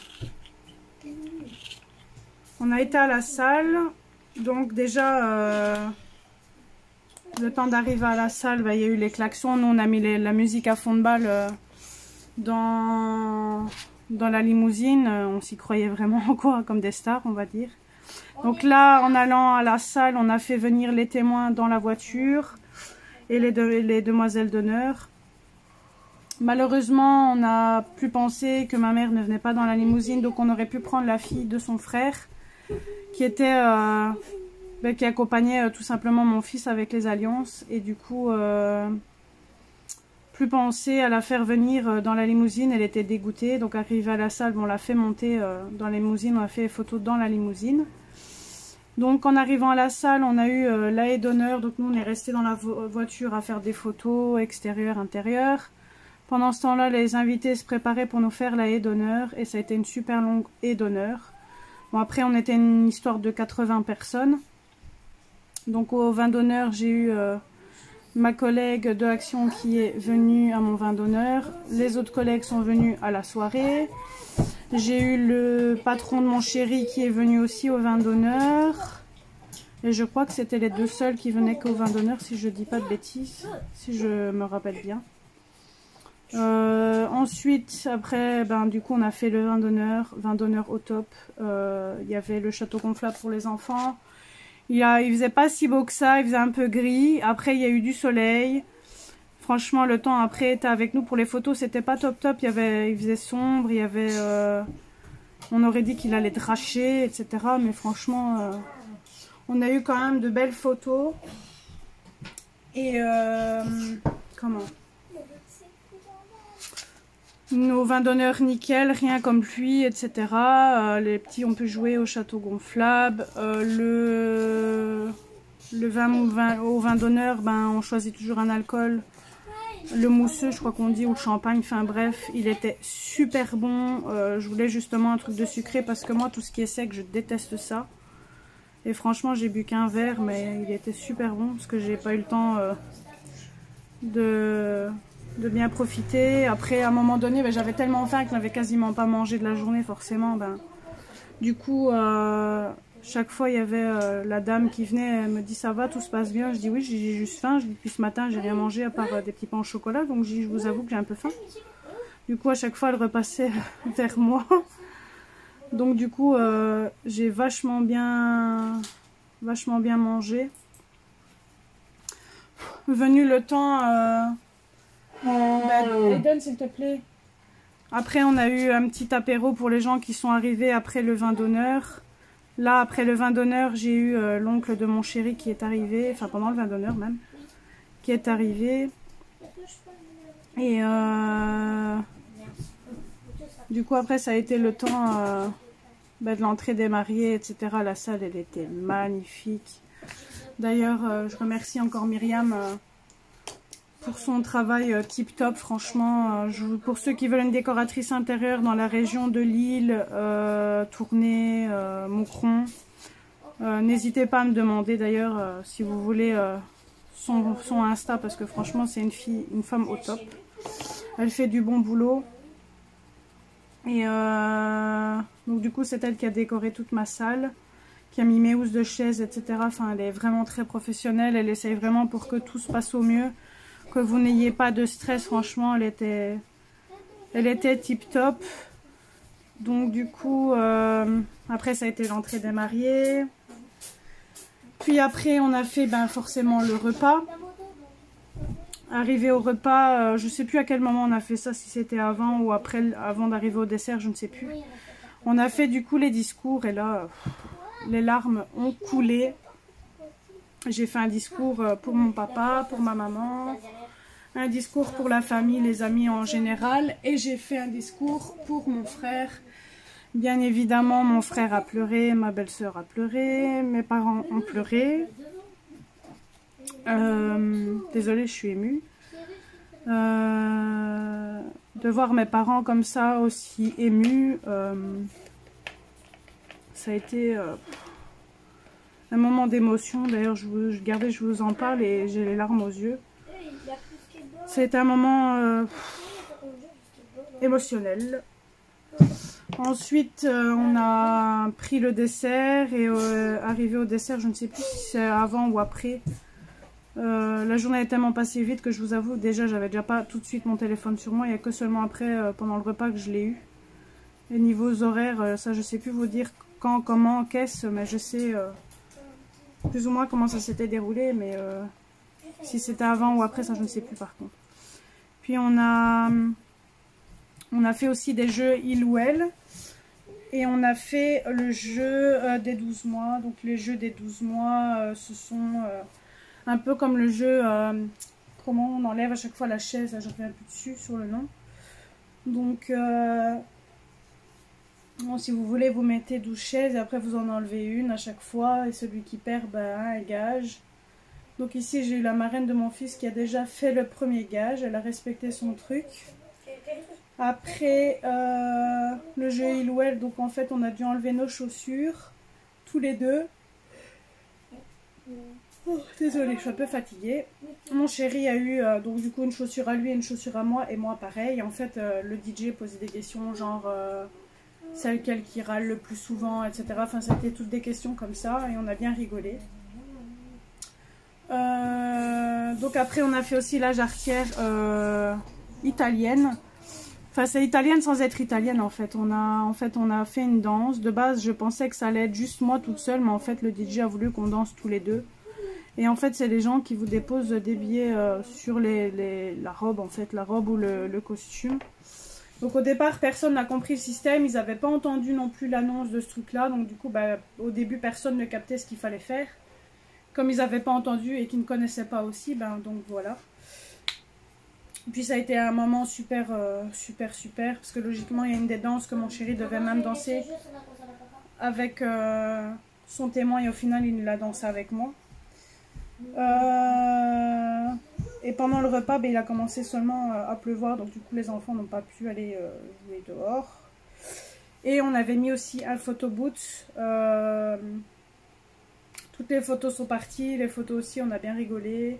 été à la salle. Donc déjà, le temps d'arriver à la salle, il y a eu les klaxons. Nous, on a mis la musique à fond de balle dans la limousine. On s'y croyait vraiment quoi, comme des stars on va dire. Donc là en allant à la salle on a fait venir les témoins dans la voiture et les demoiselles d'honneur. Malheureusement on a pu penser que ma mère ne venait pas dans la limousine, donc on aurait pu prendre la fille de son frère qui était qui accompagnait tout simplement mon fils avec les alliances, et du coup plus penser à la faire venir dans la limousine. Elle était dégoûtée, donc arrivée à la salle, on l'a fait monter dans la limousine, on a fait les photos dans la limousine. Donc en arrivant à la salle, on a eu la haie d'honneur, donc nous on est resté dans la voiture à faire des photos extérieures, intérieures. Pendant ce temps-là, les invités se préparaient pour nous faire la haie d'honneur, et ça a été une super longue haie d'honneur. Bon après on était une histoire de 80 personnes. Donc au vin d'honneur, j'ai eu... ma collègue de Action qui est venue à mon vin d'honneur. Les autres collègues sont venus à la soirée. J'ai eu le patron de mon chéri qui est venu aussi au vin d'honneur. Et je crois que c'était les deux seuls qui venaient qu'au vin d'honneur, si je dis pas de bêtises, si je me rappelle bien. Ensuite, après, ben, du coup, on a fait le vin d'honneur au top. Il y avait le château gonflable pour les enfants. Il faisait pas si beau que ça, il faisait un peu gris. Après, il y a eu du soleil. Franchement, le temps après était avec nous pour les photos, c'était pas top top. Il faisait sombre, il y avait, on aurait dit qu'il allait dracher, etc. Mais franchement, on a eu quand même de belles photos. Et comment? Nos vins d'honneur nickel, rien comme pluie, etc. Les petits ont pu jouer au château gonflable. Le vin au vin d'honneur, ben, on choisit toujours un alcool. Le mousseux, je crois qu'on dit, ou le champagne, enfin bref, il était super bon. Je voulais justement un truc de sucré parce que moi, tout ce qui est sec, je déteste ça. Et franchement, j'ai bu qu'un verre, mais il était super bon parce que j'ai pas eu le temps de bien profiter. Après, à un moment donné, ben, j'avais tellement faim que je n'avais quasiment pas mangé de la journée, forcément. Ben, du coup, chaque fois, il y avait la dame qui venait, elle me dit ça va, tout se passe bien. Je dis oui, j'ai juste faim. Je dis depuis ce matin, j'ai rien mangé à part des petits pains au chocolat. Donc je vous avoue que j'ai un peu faim. Du coup, à chaque fois, elle repassait vers moi. Donc du coup, j'ai vachement bien mangé. Venu le temps... Eden, s'il te plaît. Après, on a eu un petit apéro pour les gens qui sont arrivés après le vin d'honneur. Là, après le vin d'honneur, j'ai eu l'oncle de mon chéri qui est arrivé, enfin pendant le vin d'honneur même, qui est arrivé. Et du coup, après, ça a été le temps de l'entrée des mariés, etc. La salle, elle était magnifique. D'ailleurs, je remercie encore Myriam pour son travail tip top. Franchement, pour ceux qui veulent une décoratrice intérieure dans la région de Lille, Tournai, Moucron, n'hésitez pas à me demander d'ailleurs si vous voulez son Insta, parce que franchement c'est une femme au top. Elle fait du bon boulot. Et donc du coup c'est elle qui a décoré toute ma salle, qui a mis mes housses de chaises, etc. Enfin, elle est vraiment très professionnelle, elle essaye vraiment pour que tout se passe au mieux, que vous n'ayez pas de stress. Franchement, elle était tip top. Donc du coup, après ça a été l'entrée des mariés. Puis après on a fait forcément le repas. Arrivé au repas, je sais plus à quel moment on a fait ça, si c'était avant ou après, avant d'arriver au dessert, je ne sais plus. On a fait du coup les discours et là, les larmes ont coulé. J'ai fait un discours pour mon papa, pour ma maman, un discours pour la famille, les amis en général, et j'ai fait un discours pour mon frère. Bien évidemment, mon frère a pleuré, ma belle-sœur a pleuré, mes parents ont pleuré. Désolée, je suis émue. De voir mes parents comme ça, aussi émus, ça a été un moment d'émotion. D'ailleurs, je vous en parle et j'ai les larmes aux yeux. C'était un moment émotionnel. Ensuite, on a pris le dessert et arrivé au dessert, je ne sais plus si c'est avant ou après. La journée est tellement passée vite que je vous avoue, déjà j'avais déjà pas tout de suite mon téléphone sur moi. Il n'y a que seulement après, pendant le repas, que je l'ai eu. Les niveaux horaires, ça je sais plus vous dire quand, comment, qu'est-ce, mais je sais plus ou moins comment ça s'était déroulé. Mais si c'était avant ou après, ça je ne sais plus par contre. Puis on a fait aussi des jeux il ou elle. Et on a fait le jeu des 12 mois. Donc les jeux des 12 mois, ce sont un peu comme le jeu, comment on enlève à chaque fois la chaise, je reviens plus dessus sur le nom. Donc, bon, si vous voulez, vous mettez 12 chaises et après vous en enlevez une à chaque fois. Et celui qui perd, un gage. Donc ici, j'ai eu la marraine de mon fils qui a déjà fait le premier gage. Elle a respecté son truc. Après, le jeu il ou elle, donc en fait, on a dû enlever nos chaussures, tous les deux. Oh, désolée, je suis un peu fatiguée. Mon chéri a eu donc du coup une chaussure à lui et une chaussure à moi, et moi pareil. En fait, le DJ posait des questions genre c'est lequel qui râle le plus souvent, etc. Enfin, c'était toutes des questions comme ça et on a bien rigolé. Donc après on a fait aussi la jarretière italienne. Enfin c'est italienne sans être italienne en fait. On a fait une danse. De base je pensais que ça allait être juste moi toute seule, mais en fait le DJ a voulu qu'on danse tous les deux. Et en fait c'est les gens qui vous déposent des billets sur la robe en fait, la robe ou le costume. Donc au départ personne n'a compris le système, ils n'avaient pas entendu non plus l'annonce de ce truc là. Donc du coup bah, au début personne ne captait ce qu'il fallait faire. Comme ils n'avaient pas entendu et qu'ils ne connaissaient pas aussi, ben donc voilà. Puis ça a été un moment super, super, parce que logiquement il y a une des danses que mon chéri devait même danser avec son témoin et au final il l'a dansé avec moi. Et pendant le repas, ben, il a commencé seulement à pleuvoir, donc du coup les enfants n'ont pas pu aller jouer dehors. Et on avait mis aussi un photobooth. Toutes les photos sont parties, les photos aussi, on a bien rigolé.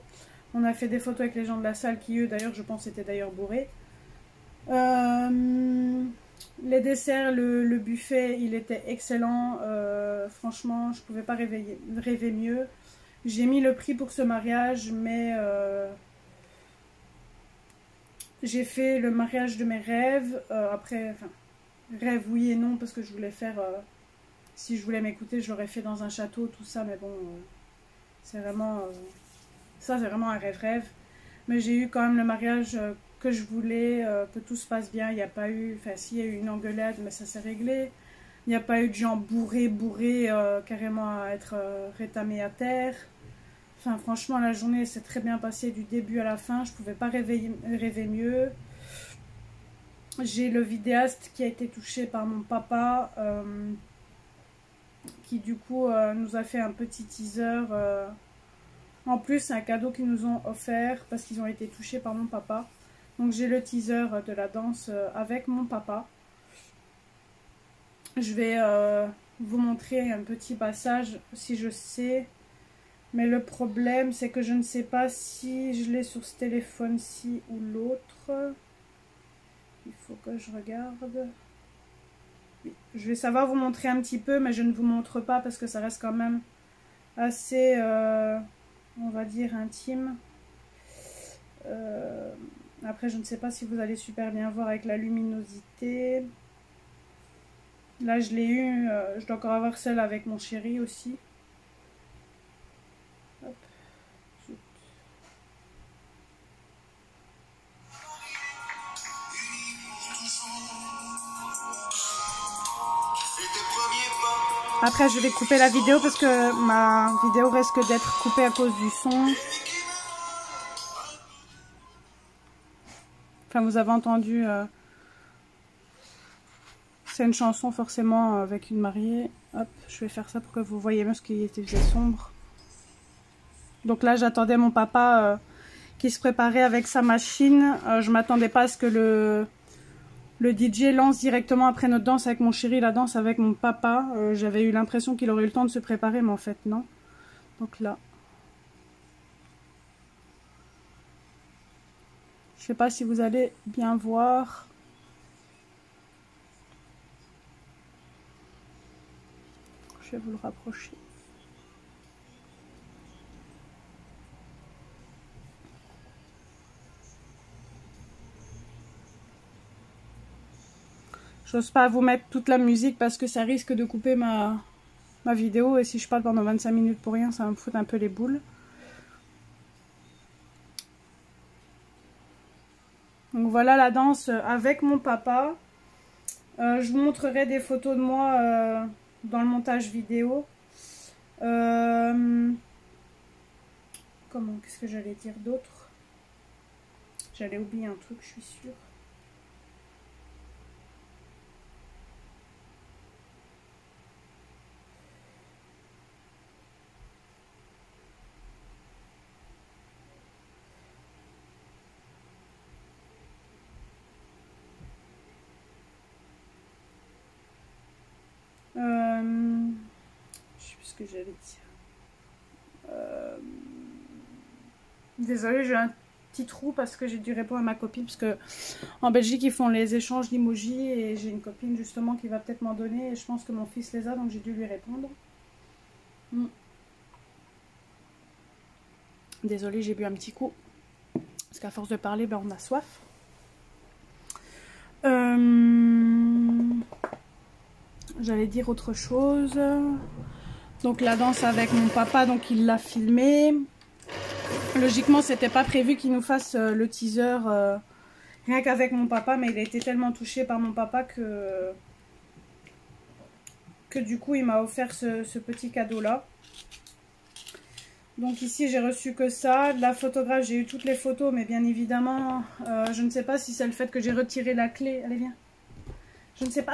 On a fait des photos avec les gens de la salle qui, eux, d'ailleurs, je pense, étaient d'ailleurs bourrés. Les desserts, le buffet, il était excellent. Franchement, je ne pouvais pas rêver mieux. J'ai mis le prix pour ce mariage, mais j'ai fait le mariage de mes rêves. Après, enfin, rêve oui et non, parce que je voulais faire... si je voulais m'écouter, je l'aurais fait dans un château, tout ça, mais bon, c'est vraiment... ça, c'est vraiment un rêve. Mais j'ai eu quand même le mariage que je voulais, que tout se passe bien. Il n'y a pas eu... Enfin, si, il y a eu une engueulade, mais ça s'est réglé. Il n'y a pas eu de gens bourrés, carrément à être rétamés à terre. Enfin, franchement, la journée s'est très bien passée du début à la fin. Je ne pouvais pas rêver mieux. J'ai le vidéaste qui a été touché par mon papa, qui du coup nous a fait un petit teaser. En plus, c'est un cadeau qu'ils nous ont offert parce qu'ils ont été touchés par mon papa. Donc j'ai le teaser de la danse avec mon papa. Je vais vous montrer un petit passage si je sais. Mais le problème, c'est que je ne sais pas si je l'ai sur ce téléphone-ci ou l'autre. Il faut que je regarde. Oui. Je vais savoir vous montrer un petit peu, mais je ne vous montre pas parce que ça reste quand même assez, on va dire, intime. Après, je ne sais pas si vous allez super bien voir avec la luminosité. Là, je l'ai eu. Je dois encore avoir celle avec mon chéri aussi. Hop. Après, je vais couper la vidéo parce que ma vidéo risque d'être coupée à cause du son. Enfin, vous avez entendu... c'est une chanson forcément avec une mariée. Hop, je vais faire ça pour que vous voyez bien ce qui était sombre. Donc là, j'attendais mon papa qui se préparait avec sa machine. Je m'attendais pas à ce que le DJ lance directement après notre danse avec mon chéri la danse avec mon papa. J'avais eu l'impression qu'il aurait eu le temps de se préparer, mais en fait non. Donc là. Je sais pas si vous allez bien voir. Je vais vous le rapprocher. J'ose pas vous mettre toute la musique parce que ça risque de couper ma vidéo. Et si je parle pendant 25 minutes pour rien, ça va me foutre un peu les boules. Donc voilà la danse avec mon papa. Je vous montrerai des photos de moi dans le montage vidéo. Comment, qu'est-ce que j'allais dire d'autre? J'allais oublier un truc, je suis sûre. Je sais plus ce que j'allais dire. Désolée, j'ai un petit trou parce que j'ai dû répondre à ma copine. Parce que en Belgique, ils font les échanges d'emojis. Et j'ai une copine justement qui va peut-être m'en donner. Et je pense que mon fils les a, donc j'ai dû lui répondre. Désolée, j'ai bu un petit coup. Parce qu'à force de parler, ben, on a soif. J'allais dire autre chose. Donc la danse avec mon papa, donc il l'a filmé. Logiquement, c'était pas prévu qu'il nous fasse le teaser rien qu'avec mon papa, mais il a été tellement touché par mon papa que du coup il m'a offert ce petit cadeau là. Donc ici j'ai reçu que ça. De la photographe, j'ai eu toutes les photos, mais bien évidemment je ne sais pas si c'est le fait que j'ai retiré la clé. Allez viens. Je ne sais pas.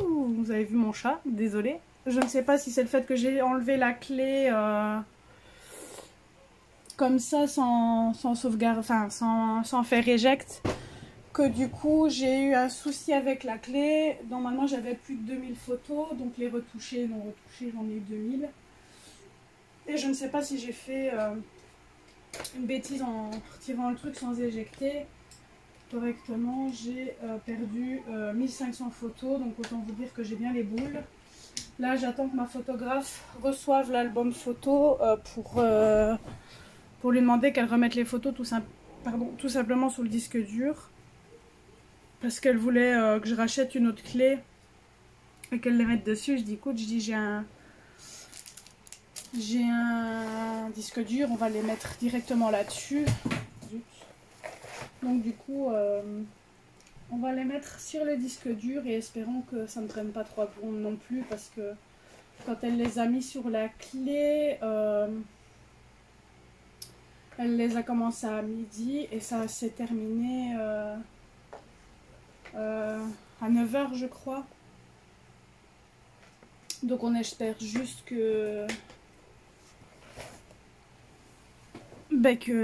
Ouh, vous avez vu mon chat, désolée. Je ne sais pas si c'est le fait que j'ai enlevé la clé comme ça sans sauvegarde, enfin sans faire éjecte, que du coup j'ai eu un souci avec la clé. Normalement j'avais plus de 2000 photos, donc les retoucher, non retoucher, j'en ai eu 2000. Et je ne sais pas si j'ai fait une bêtise en retirant le truc sans éjecter correctement. J'ai perdu 1500 photos, donc autant vous dire que j'ai bien les boules. Là j'attends que ma photographe reçoive l'album photo pour lui demander qu'elle remette les photos tout simplement sur le disque dur. Parce qu'elle voulait que je rachète une autre clé et qu'elle les mette dessus. Je dis écoute, j'ai un disque dur, on va les mettre directement là-dessus. Donc du coup, on va les mettre sur le disque dur et espérons que ça ne traîne pas trop secondes non plus, parce que quand elle les a mis sur la clé, elle les a commencé à midi et ça s'est terminé à 9 h je crois. Donc on espère juste que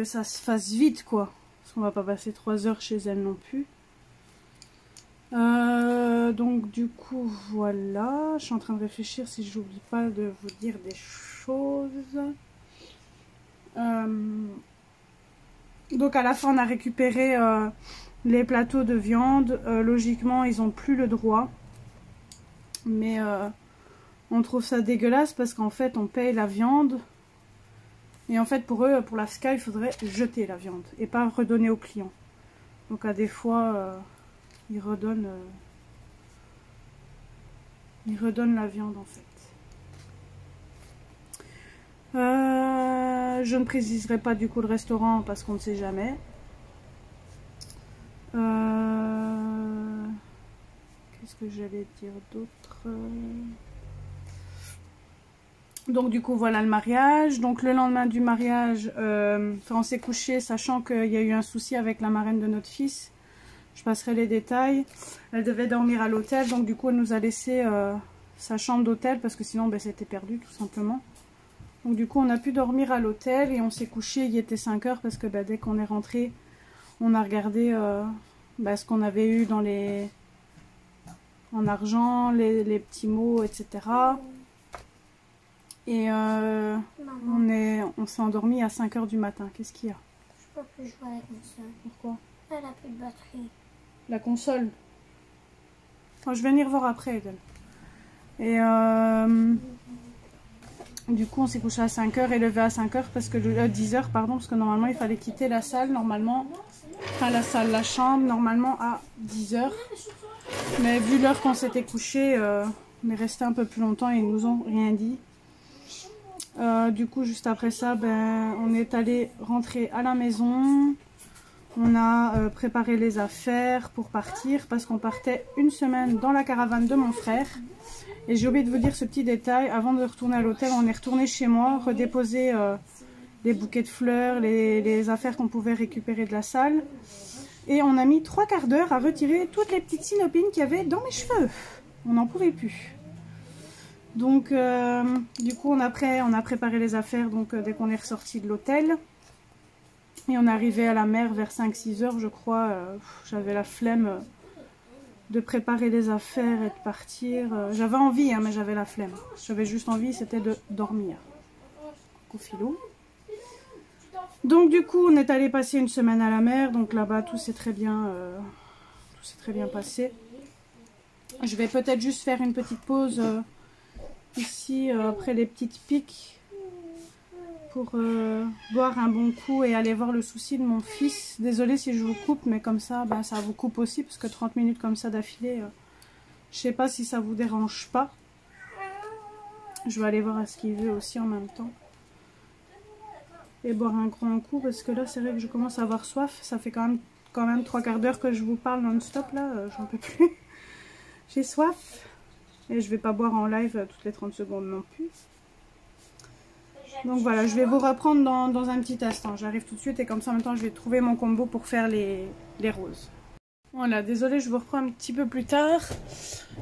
ça se fasse vite quoi. Parce qu'on va pas passer 3 heures chez elle non plus. Donc du coup voilà. Je suis en train de réfléchir si j'oublie pas de vous dire des choses. Donc à la fin on a récupéré les plateaux de viande. Logiquement ils n'ont plus le droit. Mais on trouve ça dégueulasse parce qu'en fait on paye la viande. Et en fait pour eux, pour la Sky, il faudrait jeter la viande et pas redonner aux clients. Donc à des fois ils redonnent la viande en fait. Je ne préciserai pas du coup le restaurant parce qu'on ne sait jamais. Qu'est-ce que j'allais dire d'autre? Donc du coup voilà le mariage. Donc le lendemain du mariage, on s'est couché sachant qu'il y a eu un souci avec la marraine de notre fils. Je passerai les détails. Elle devait dormir à l'hôtel, donc du coup elle nous a laissé sa chambre d'hôtel parce que sinon c'était perdu tout simplement. Donc du coup on a pu dormir à l'hôtel et on s'est couché, il était 5 h parce que dès qu'on est rentré, on a regardé ce qu'on avait eu dans en argent, les petits mots, etc. Et on s'est endormi à 5 h du matin. Qu'est-ce qu'il y a? Je peux plus jouer à la console. Pourquoi? Elle a plus de batterie. La console? Enfin, je vais venir voir après, Eden. Et du coup on s'est couché à 5 h et levé à 5 h parce que 10 h pardon, parce que normalement il fallait quitter la salle normalement. Enfin la chambre normalement à 10 h. Mais vu l'heure qu'on s'était couché, on est resté un peu plus longtemps et ils nous ont rien dit. Du coup juste après ça on est allé rentrer à la maison. On a préparé les affaires pour partir parce qu'on partait une semaine dans la caravane de mon frère. Et j'ai oublié de vous dire ce petit détail, avant de retourner à l'hôtel, on est retourné chez moi, redéposer les bouquets de fleurs, les affaires qu'on pouvait récupérer de la salle. Et on a mis 3/4 d'heure à retirer toutes les petites synopines qu'il y avait dans mes cheveux. On n'en pouvait plus. Donc du coup on a préparé les affaires donc, dès qu'on est ressorti de l'hôtel. Et on est arrivé à la mer vers 5-6 h je crois. J'avais la flemme de préparer les affaires et de partir. J'avais envie mais j'avais la flemme. J'avais juste envie, c'était de dormir. Coucou Philou. Donc du coup on est allé passer une semaine à la mer. Donc là-bas tout s'est très bien passé. Je vais peut-être juste faire une petite pause ici après les petites piques. pour boire un bon coup et aller voir le souci de mon fils. Désolée si je vous coupe, mais comme ça, ben, ça vous coupe aussi, parce que 30 minutes comme ça d'affilée, je sais pas si ça vous dérange pas. Je vais aller voir à ce qu'il veut aussi en même temps. Et boire un grand coup, parce que là, c'est vrai que je commence à avoir soif. Ça fait quand même 3/4 d'heure que je vous parle non-stop, là, j'en peux plus. J'ai soif. Et je vais pas boire en live toutes les 30 secondes non plus. Donc voilà, je vais vous reprendre dans un petit instant. J'arrive tout de suite et comme ça en même temps je vais trouver mon combo pour faire les roses. Voilà, désolée, je vous reprends un petit peu plus tard.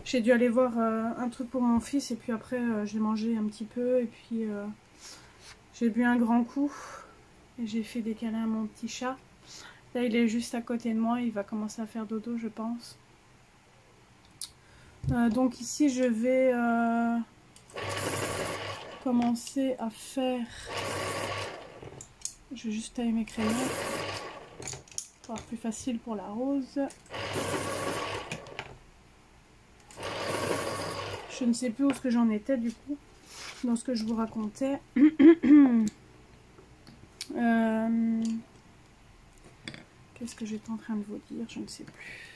J'ai dû aller voir un truc pour mon fils et puis après j'ai mangé un petit peu et puis j'ai bu un grand coup. Et j'ai fait des câlins à mon petit chat. Là il est juste à côté de moi, il va commencer à faire dodo je pense. Donc ici je vais... commencer à faire, je vais juste tailler mes crayons pour avoir plus facile pour la rose. Je ne sais plus où ce que j'en étais du coup dans ce que je vous racontais. Qu'est-ce que j'étais en train de vous dire, je ne sais plus.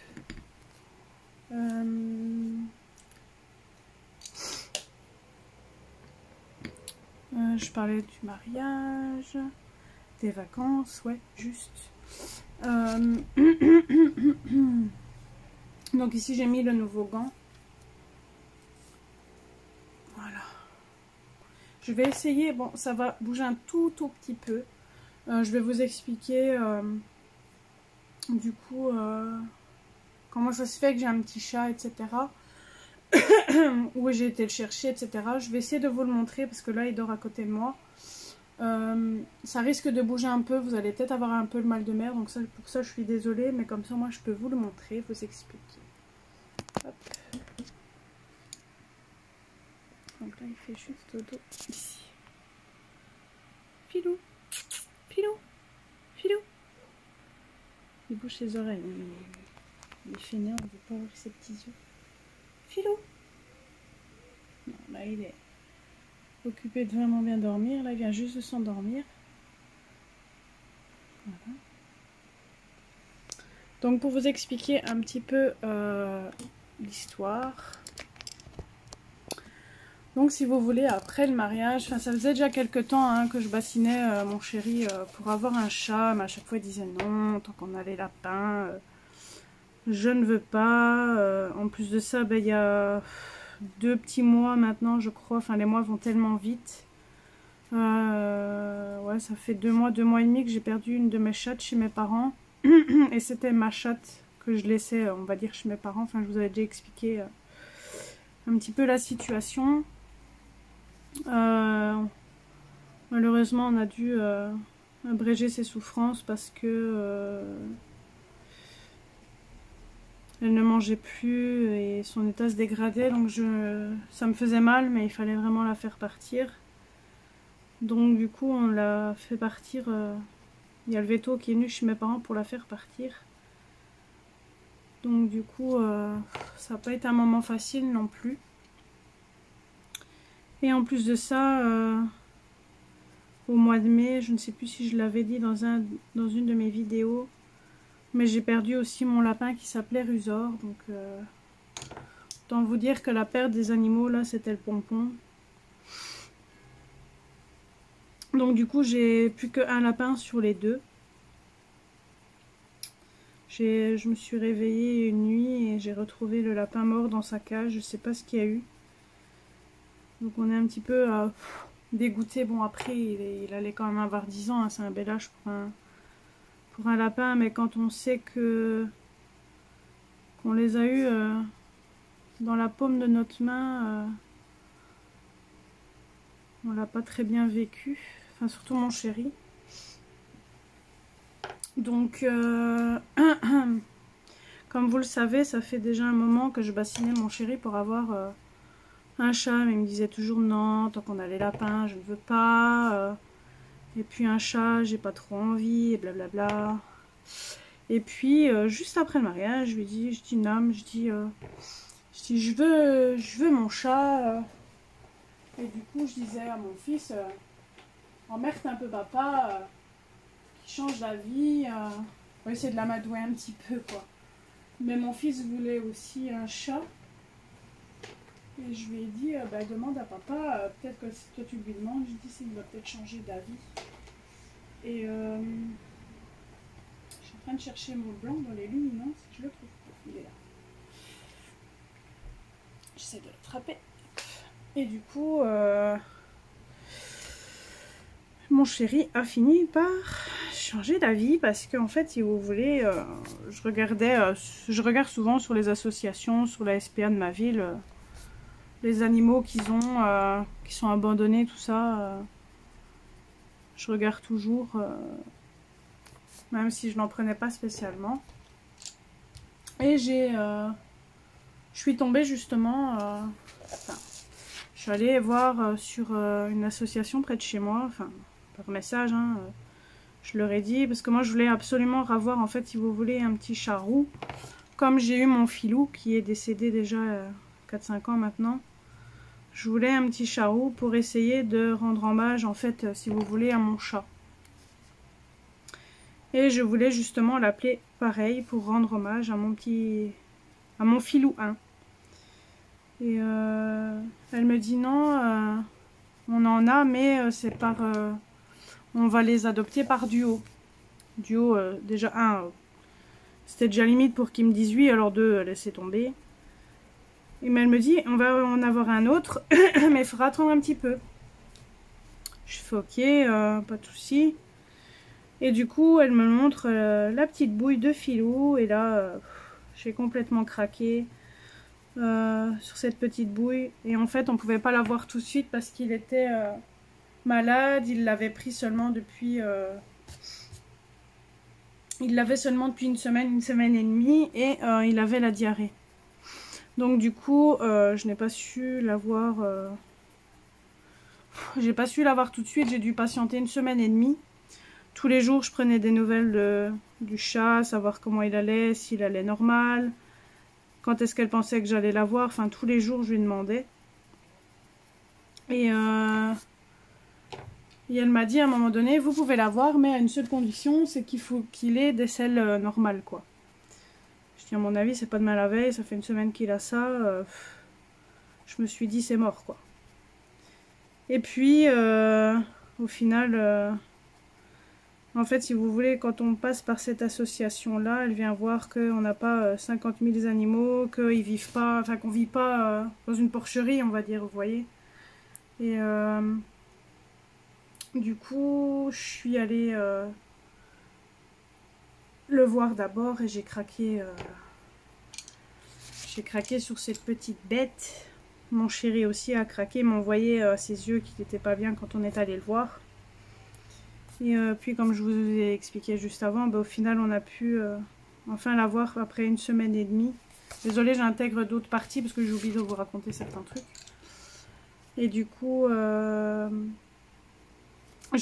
Je parlais du mariage, des vacances, ouais, juste. Donc ici j'ai mis le nouveau gant. Voilà. Je vais essayer, bon ça va bouger un tout petit peu. Je vais vous expliquer du coup comment ça se fait que j'ai un petit chat, etc. Où j'ai été le chercher, etc. Je vais essayer de vous le montrer parce que là il dort à côté de moi. Ça risque de bouger un peu, vous allez peut-être avoir un peu le mal de mer, donc ça, pour ça je suis désolée, mais comme ça moi je peux vous le montrer, vous expliquer. Hop. Donc là il fait juste dodo ici. Filou, filou, filou. Il bouge ses oreilles, il est fainéant, il ne veut pas ouvrir ses petits yeux. Filou. Non, là il est occupé de vraiment bien dormir. Là il vient juste de s'endormir. Voilà. Donc pour vous expliquer un petit peu l'histoire. Donc si vous voulez, après le mariage, ça faisait déjà quelques temps hein, que je bassinais mon chéri pour avoir un chat. Mais à chaque fois il disait non, tant qu'on a les lapins, je ne veux pas. En plus de ça, ben, il y a 2 petits mois maintenant je crois, enfin les mois vont tellement vite. Ouais, ça fait 2 mois et demi que j'ai perdu une de mes chattes chez mes parents. Et c'était ma chatte que je laissais, on va dire, chez mes parents. Enfin, je vous avais déjà expliqué un petit peu la situation. Malheureusement, on a dû abréger ses souffrances parce que elle ne mangeait plus et son état se dégradait. Donc ça me faisait mal, mais il fallait vraiment la faire partir. Donc du coup, on l'a fait partir. Il y a le veto qui est venu chez mes parents pour la faire partir. Donc du coup, ça n'a pas été un moment facile non plus. Et en plus de ça, au mois de mai, je ne sais plus si je l'avais dit dans une de mes vidéos, mais j'ai perdu aussi mon lapin qui s'appelait Rusor. Donc autant vous dire que la perte des animaux, là, c'était le pompon. Donc du coup, j'ai plus qu'un lapin sur les 2. Je me suis réveillée une nuit et j'ai retrouvé le lapin mort dans sa cage. Je sais pas ce qu'il y a eu. Donc on est un petit peu dégoûté. Bon après, il allait quand même avoir 10 ans. Hein, c'est un bel âge pour un lapin. Mais quand on sait qu'on les a eus dans la paume de notre main, on l'a pas très bien vécu. Enfin, surtout mon chéri. Donc, comme vous le savez, ça fait déjà un moment que je bassinais mon chéri pour avoir un chat. Mais il me disait toujours non, tant qu'on a les lapins, je ne veux pas. Et puis un chat, j'ai pas trop envie, et blablabla. Et puis, juste après le mariage, je lui dis, je dis non, je dis je veux mon chat. Et du coup, je disais à mon fils... emmerde un peu papa, qui change d'avis, on va essayer de l'amadouer un petit peu quoi. Mais mon fils voulait aussi un chat. Et je lui ai dit, bah, demande à papa, peut-être que si toi tu lui demandes, je dis s'il va peut-être changer d'avis. Et je suis en train de chercher mon blanc dans les luminances, je le trouve pas, il est là. J'essaie de l'attraper. Et du coup, mon chéri a fini par changer d'avis parce qu'en fait, si vous voulez, je regarde souvent sur les associations, sur la SPA de ma ville, les animaux qui sont abandonnés, tout ça. Je regarde toujours, même si je n'en prenais pas spécialement. Et je suis tombée justement, je suis allée voir sur une association près de chez moi, enfin par message, hein, je leur ai dit, parce que moi je voulais absolument avoir en fait, si vous voulez, un petit chat roux, comme j'ai eu mon filou qui est décédé déjà 4-5 ans maintenant. Je voulais un petit chat roux pour essayer de rendre hommage, en fait, si vous voulez, à mon chat. Et je voulais justement l'appeler pareil pour rendre hommage à mon filou 1. Et elle me dit non, on en a, mais c'est par... on va les adopter par duo. Duo, déjà 1, c'était déjà limite pour qu'ils me disent oui, alors 2, laissez tomber. Mais elle me dit, on va en avoir un autre, mais il faudra attendre un petit peu. Je fais ok, pas de souci. Et du coup, elle me montre la petite bouille de filou. Et là, j'ai complètement craqué sur cette petite bouille. Et en fait, on ne pouvait pas la voir tout de suite parce qu'il était malade. Il l'avait pris seulement depuis... il l'avait seulement depuis une semaine et demie. Et il avait la diarrhée. Donc du coup, je n'ai pas su l'avoir... j'ai pas su l'avoir tout de suite, j'ai dû patienter une semaine et demie. Tous les jours, je prenais des nouvelles du chat, savoir comment il allait, s'il allait normal, quand est-ce qu'elle pensait que j'allais l'avoir. Enfin, tous les jours, je lui demandais. Et elle m'a dit à un moment donné, vous pouvez l'avoir, mais à une seule condition, c'est qu'il faut qu'il ait des selles normales, quoi. À mon avis, c'est pas de mal à la veille, ça fait une semaine qu'il a ça. Je me suis dit, c'est mort, quoi. Et puis, au final, en fait, si vous voulez, quand on passe par cette association-là, elle vient voir qu'on n'a pas 50 000 animaux, qu'ils vivent pas, enfin, qu'on vit pas dans une porcherie, on va dire, vous voyez. Et du coup, je suis allée le voir d'abord et j'ai craqué. J'ai craqué sur cette petite bête. Mon chéri aussi a craqué, m'a envoyé ses yeux qui n'étaient pas bien quand on est allé le voir. Et puis comme je vous ai expliqué juste avant, bah, au final on a pu enfin la voir après une semaine et demie. Désolée, j'intègre d'autres parties parce que j'ai oublié de vous raconter certains trucs. Et du coup, je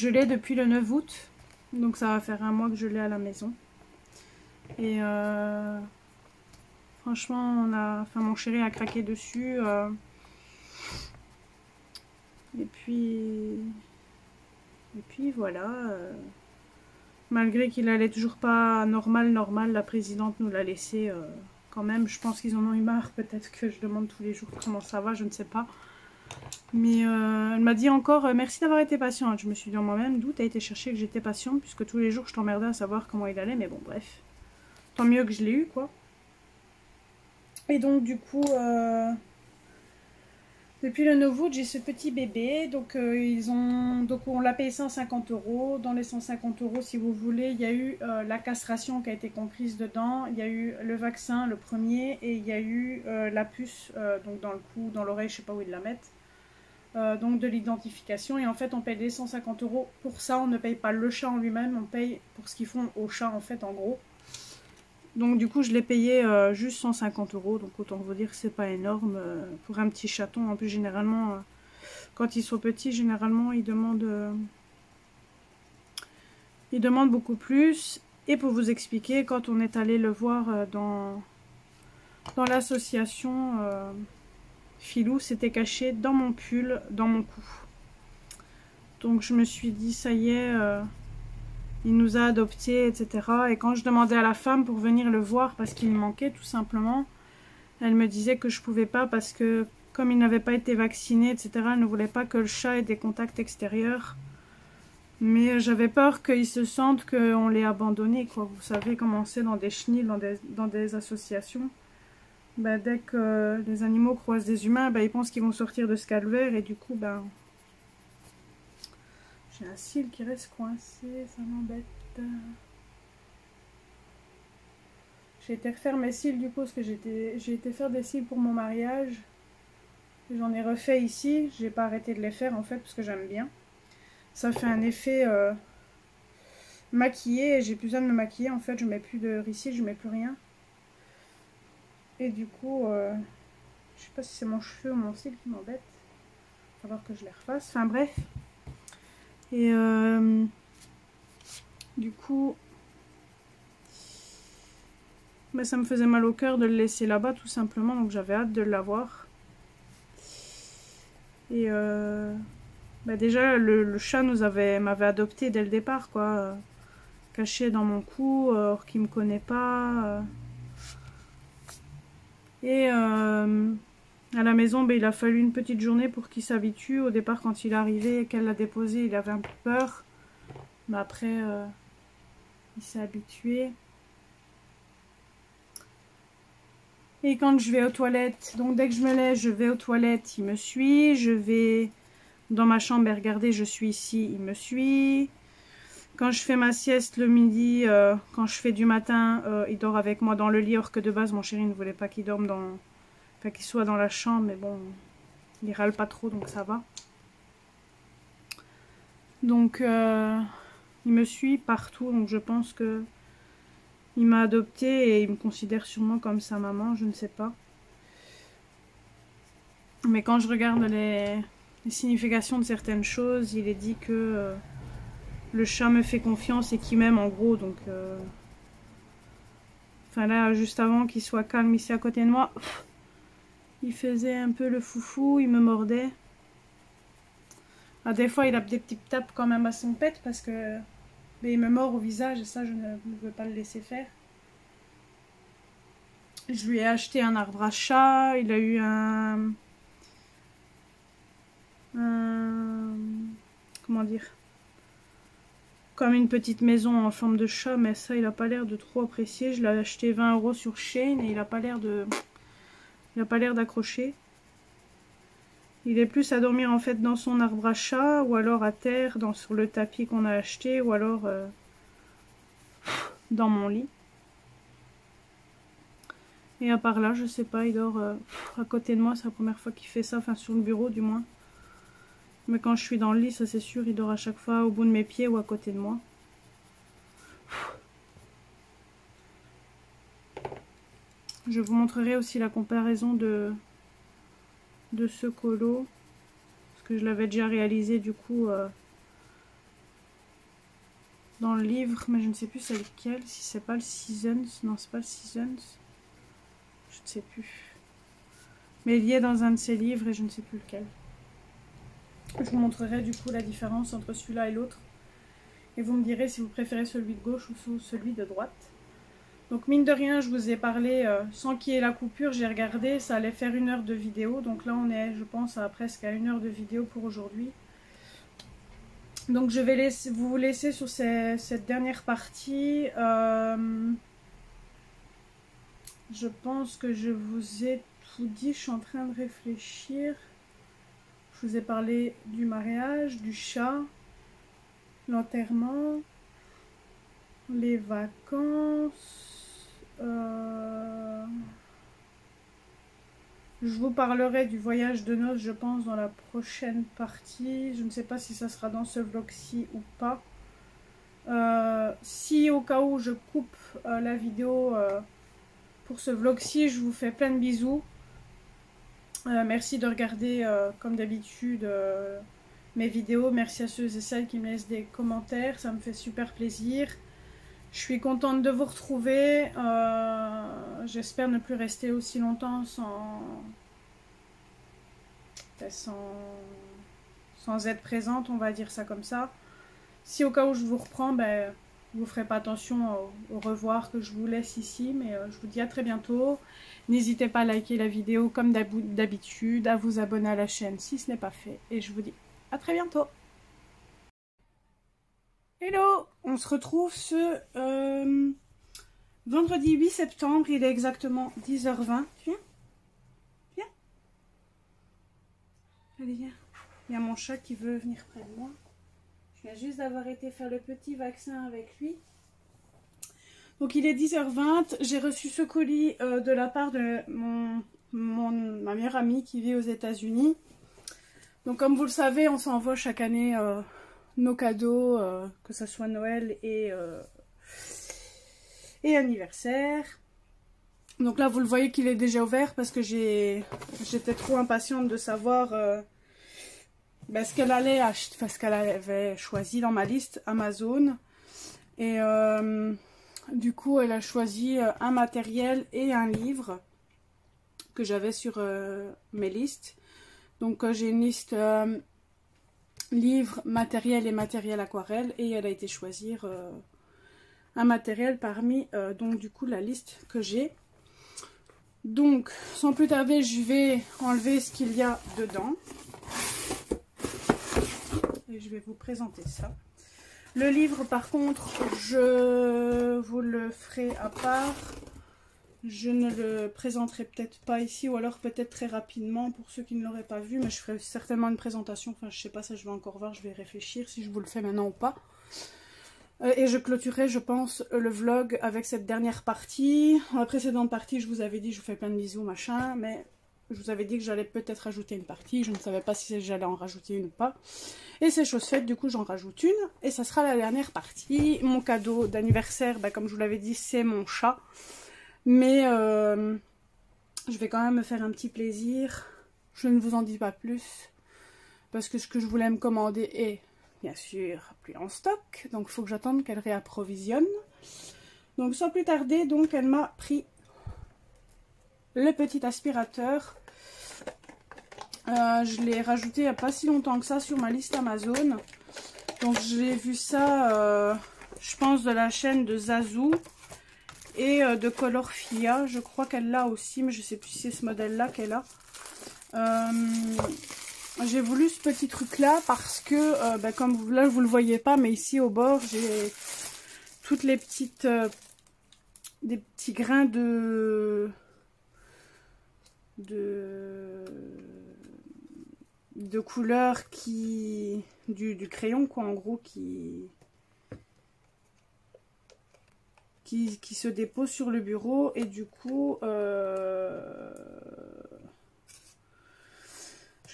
l'ai depuis le 9 août. Donc ça va faire un mois que je l'ai à la maison. Et... franchement, mon chéri a craqué dessus. Et puis voilà. Malgré qu'il allait toujours pas normal, la présidente nous l'a laissé quand même. Je pense qu'ils en ont eu marre. Peut-être que je demande tous les jours comment ça va, je ne sais pas. Mais elle m'a dit encore merci d'avoir été patiente. Je me suis dit en moi-même, d'où tu as été chercher que j'étais patiente, puisque tous les jours je t'emmerdais à savoir comment il allait. Mais bon, bref. Tant mieux que je l'ai eu, quoi. Et donc du coup, depuis le 9 août, j'ai ce petit bébé. Donc, on l'a payé 150 €. Dans les 150 €, si vous voulez, il y a eu la castration qui a été comprise dedans. Il y a eu le vaccin, le premier, et il y a eu la puce, donc dans le cou, dans l'oreille, je ne sais pas où ils la mettent. Donc de l'identification. Et en fait, on paye les 150 € pour ça. On ne paye pas le chat en lui-même, on paye pour ce qu'ils font au chat, en fait, en gros. Donc du coup je l'ai payé juste 150 €, donc autant vous dire que c'est pas énorme pour un petit chaton. En plus généralement quand ils sont petits, généralement ils demandent beaucoup plus. Et pour vous expliquer, quand on est allé le voir dans l'association Filou, c'était caché dans mon pull, dans mon cou. Donc je me suis dit, ça y est, il nous a adoptés, etc. Et quand je demandais à la femme pour venir le voir, parce qu'il me manquait tout simplement, elle me disait que je pouvais pas parce que comme il n'avait pas été vacciné, etc., elle ne voulait pas que le chat ait des contacts extérieurs. Mais j'avais peur qu'ils se sentent qu'on l'ait abandonné, quoi. Vous savez comment c'est dans des chenils, dans des associations. Bah, dès que les animaux croisent des humains, bah, ils pensent qu'ils vont sortir de ce calvaire et du coup, ben, j'ai un cil qui reste coincé, ça m'embête. J'ai été refaire mes cils du coup parce que j'ai été faire des cils pour mon mariage. J'en ai refait ici, j'ai pas arrêté de les faire en fait parce que j'aime bien. Ça fait un effet maquillé et j'ai plus besoin de me maquiller en fait, je mets plus de ricil, je mets plus rien. Et du coup, je sais pas si c'est mon cheveu ou mon cil qui m'embête. Il va falloir que je les refasse, enfin bref. Et du coup, bah, ça me faisait mal au cœur de le laisser là-bas tout simplement, donc j'avais hâte de l'avoir. Et bah déjà le chat m'avait adopté dès le départ quoi, caché dans mon cou, or qu'il me connaît pas. Et à la maison, bah, il a fallu une petite journée pour qu'il s'habitue. Au départ, quand il est arrivé et qu'elle l'a déposé, il avait un peu peur, mais après il s'est habitué. Et quand je vais aux toilettes, donc dès que je me lève, je vais aux toilettes, il me suit. Je vais dans ma chambre et regarder, je suis ici, il me suit. Quand je fais ma sieste le midi, quand je fais du matin, il dort avec moi dans le lit, or que de base mon chéri ne voulait pas qu'il dorme enfin qu'il soit dans la chambre, mais bon, il râle pas trop donc ça va. Donc il me suit partout, donc je pense que il m'a adopté et il me considère sûrement comme sa maman, je ne sais pas. Mais quand je regarde les significations de certaines choses, il est dit que le chat me fait confiance et qu'il m'aime en gros, donc enfin là, juste avant qu'il soit calme ici à côté de moi, il faisait un peu le foufou, il me mordait. Ah, des fois il a des petites tapes quand même à son pet parce que mais il me mord au visage et ça je ne veux pas le laisser faire. Je lui ai acheté un arbre à chat, il a eu comment dire, comme une petite maison en forme de chat, mais ça il a pas l'air de trop apprécier. Je l'ai acheté 20 € sur Shein et il a pas l'air d'accrocher. Il est plus à dormir en fait dans son arbre à chat ou alors à terre sur le tapis qu'on a acheté ou alors dans mon lit. Et à part là, je sais pas, il dort à côté de moi, c'est la première fois qu'il fait ça, enfin sur le bureau du moins. Mais quand je suis dans le lit, ça c'est sûr, il dort à chaque fois au bout de mes pieds ou à côté de moi. Je vous montrerai aussi la comparaison de ce colo. Parce que je l'avais déjà réalisé du coup dans le livre. Mais je ne sais plus c'est lequel. Si c'est pas le Seasons. Non, c'est pas le Seasons. Je ne sais plus. Mais il y est dans un de ses livres et je ne sais plus lequel. Je vous montrerai du coup la différence entre celui-là et l'autre. Et vous me direz si vous préférez celui de gauche ou celui de droite. Donc mine de rien, je vous ai parlé sans qu'il y ait la coupure, j'ai regardé, ça allait faire 1 heure de vidéo. Donc là on est, je pense, presque à 1 heure de vidéo pour aujourd'hui. Donc je vais vous laisser sur cette dernière partie. Je pense que je vous ai tout dit, je suis en train de réfléchir. Je vous ai parlé du mariage, du chat, l'enterrement, les vacances. Je vous parlerai du voyage de noces, je pense, dans la prochaine partie. Je ne sais pas si ça sera dans ce vlog-ci ou pas. Si au cas où je coupe la vidéo pour ce vlog-ci, je vous fais plein de bisous. Merci de regarder comme d'habitude mes vidéos. Merci à ceux et celles qui me laissent des commentaires, ça me fait super plaisir. Je suis contente de vous retrouver. J'espère ne plus rester aussi sans être présente, on va dire ça comme ça. Si au cas où je vous reprends, ben, vous ne ferez pas attention au revoir que je vous laisse ici, mais je vous dis à très bientôt. N'hésitez pas à liker la vidéo comme d'habitude, à vous abonner à la chaîne si ce n'est pas fait, et je vous dis à très bientôt. Hello, on se retrouve ce vendredi 8 septembre, il est exactement 10h20. Viens, viens. Allez, viens. Il y a mon chat qui veut venir près de moi. Je viens juste d'avoir été faire le petit vaccin avec lui. Donc il est 10h20, j'ai reçu ce colis de la part de ma meilleure amie qui vit aux États-Unis. Donc comme vous le savez, on s'envoie chaque année nos cadeaux, que ce soit Noël et anniversaire. Donc là vous le voyez qu'il est déjà ouvert parce que j'étais trop impatiente de savoir ce qu'elle allait acheter, parce qu'elle avait choisi dans ma liste Amazon. Et du coup elle a choisi un matériel et un livre que j'avais sur mes listes. Donc j'ai une liste livre, matériel et matériel aquarelle, et elle a été choisir un matériel parmi donc du coup la liste que j'ai. Donc sans plus tarder, je vais enlever ce qu'il y a dedans et je vais vous présenter ça. Le livre par contre, je vous le ferai à part. Je ne le présenterai peut-être pas ici, ou alors peut-être très rapidement pour ceux qui ne l'auraient pas vu, mais je ferai certainement une présentation. Enfin, je sais pas, ça je vais encore voir, je vais réfléchir si je vous le fais maintenant ou pas. Et je clôturerai, je pense, le vlog avec cette dernière partie. Dans la précédente partie, je vous avais dit, je vous fais plein de bisous, machin, mais je vous avais dit que j'allais peut-être rajouter une partie. Je ne savais pas si j'allais en rajouter une ou pas. Et c'est chose faite, du coup j'en rajoute une, et ça sera la dernière partie. Mon cadeau d'anniversaire, comme je vous l'avais dit, c'est mon chat. Mais je vais quand même me faire un petit plaisir. Je ne vous en dis pas plus. Parce que ce que je voulais me commander est, bien sûr, plus en stock. Donc il faut que j'attende qu'elle réapprovisionne. Donc sans plus tarder, donc elle m'a pris le petit aspirateur. Je l'ai rajouté il n'y a pas si longtemps que ça sur ma liste Amazon. Donc j'ai vu ça, je pense, de la chaîne de Zazou. Et de Colorfia, je crois qu'elle l'a aussi, mais je sais plus si c'est ce modèle-là qu'elle a. J'ai voulu ce petit truc-là parce que, comme là vous le voyez pas, mais ici au bord, j'ai toutes les petites, des petits grains de couleur du crayon, quoi, en gros, qui se dépose sur le bureau, et du coup je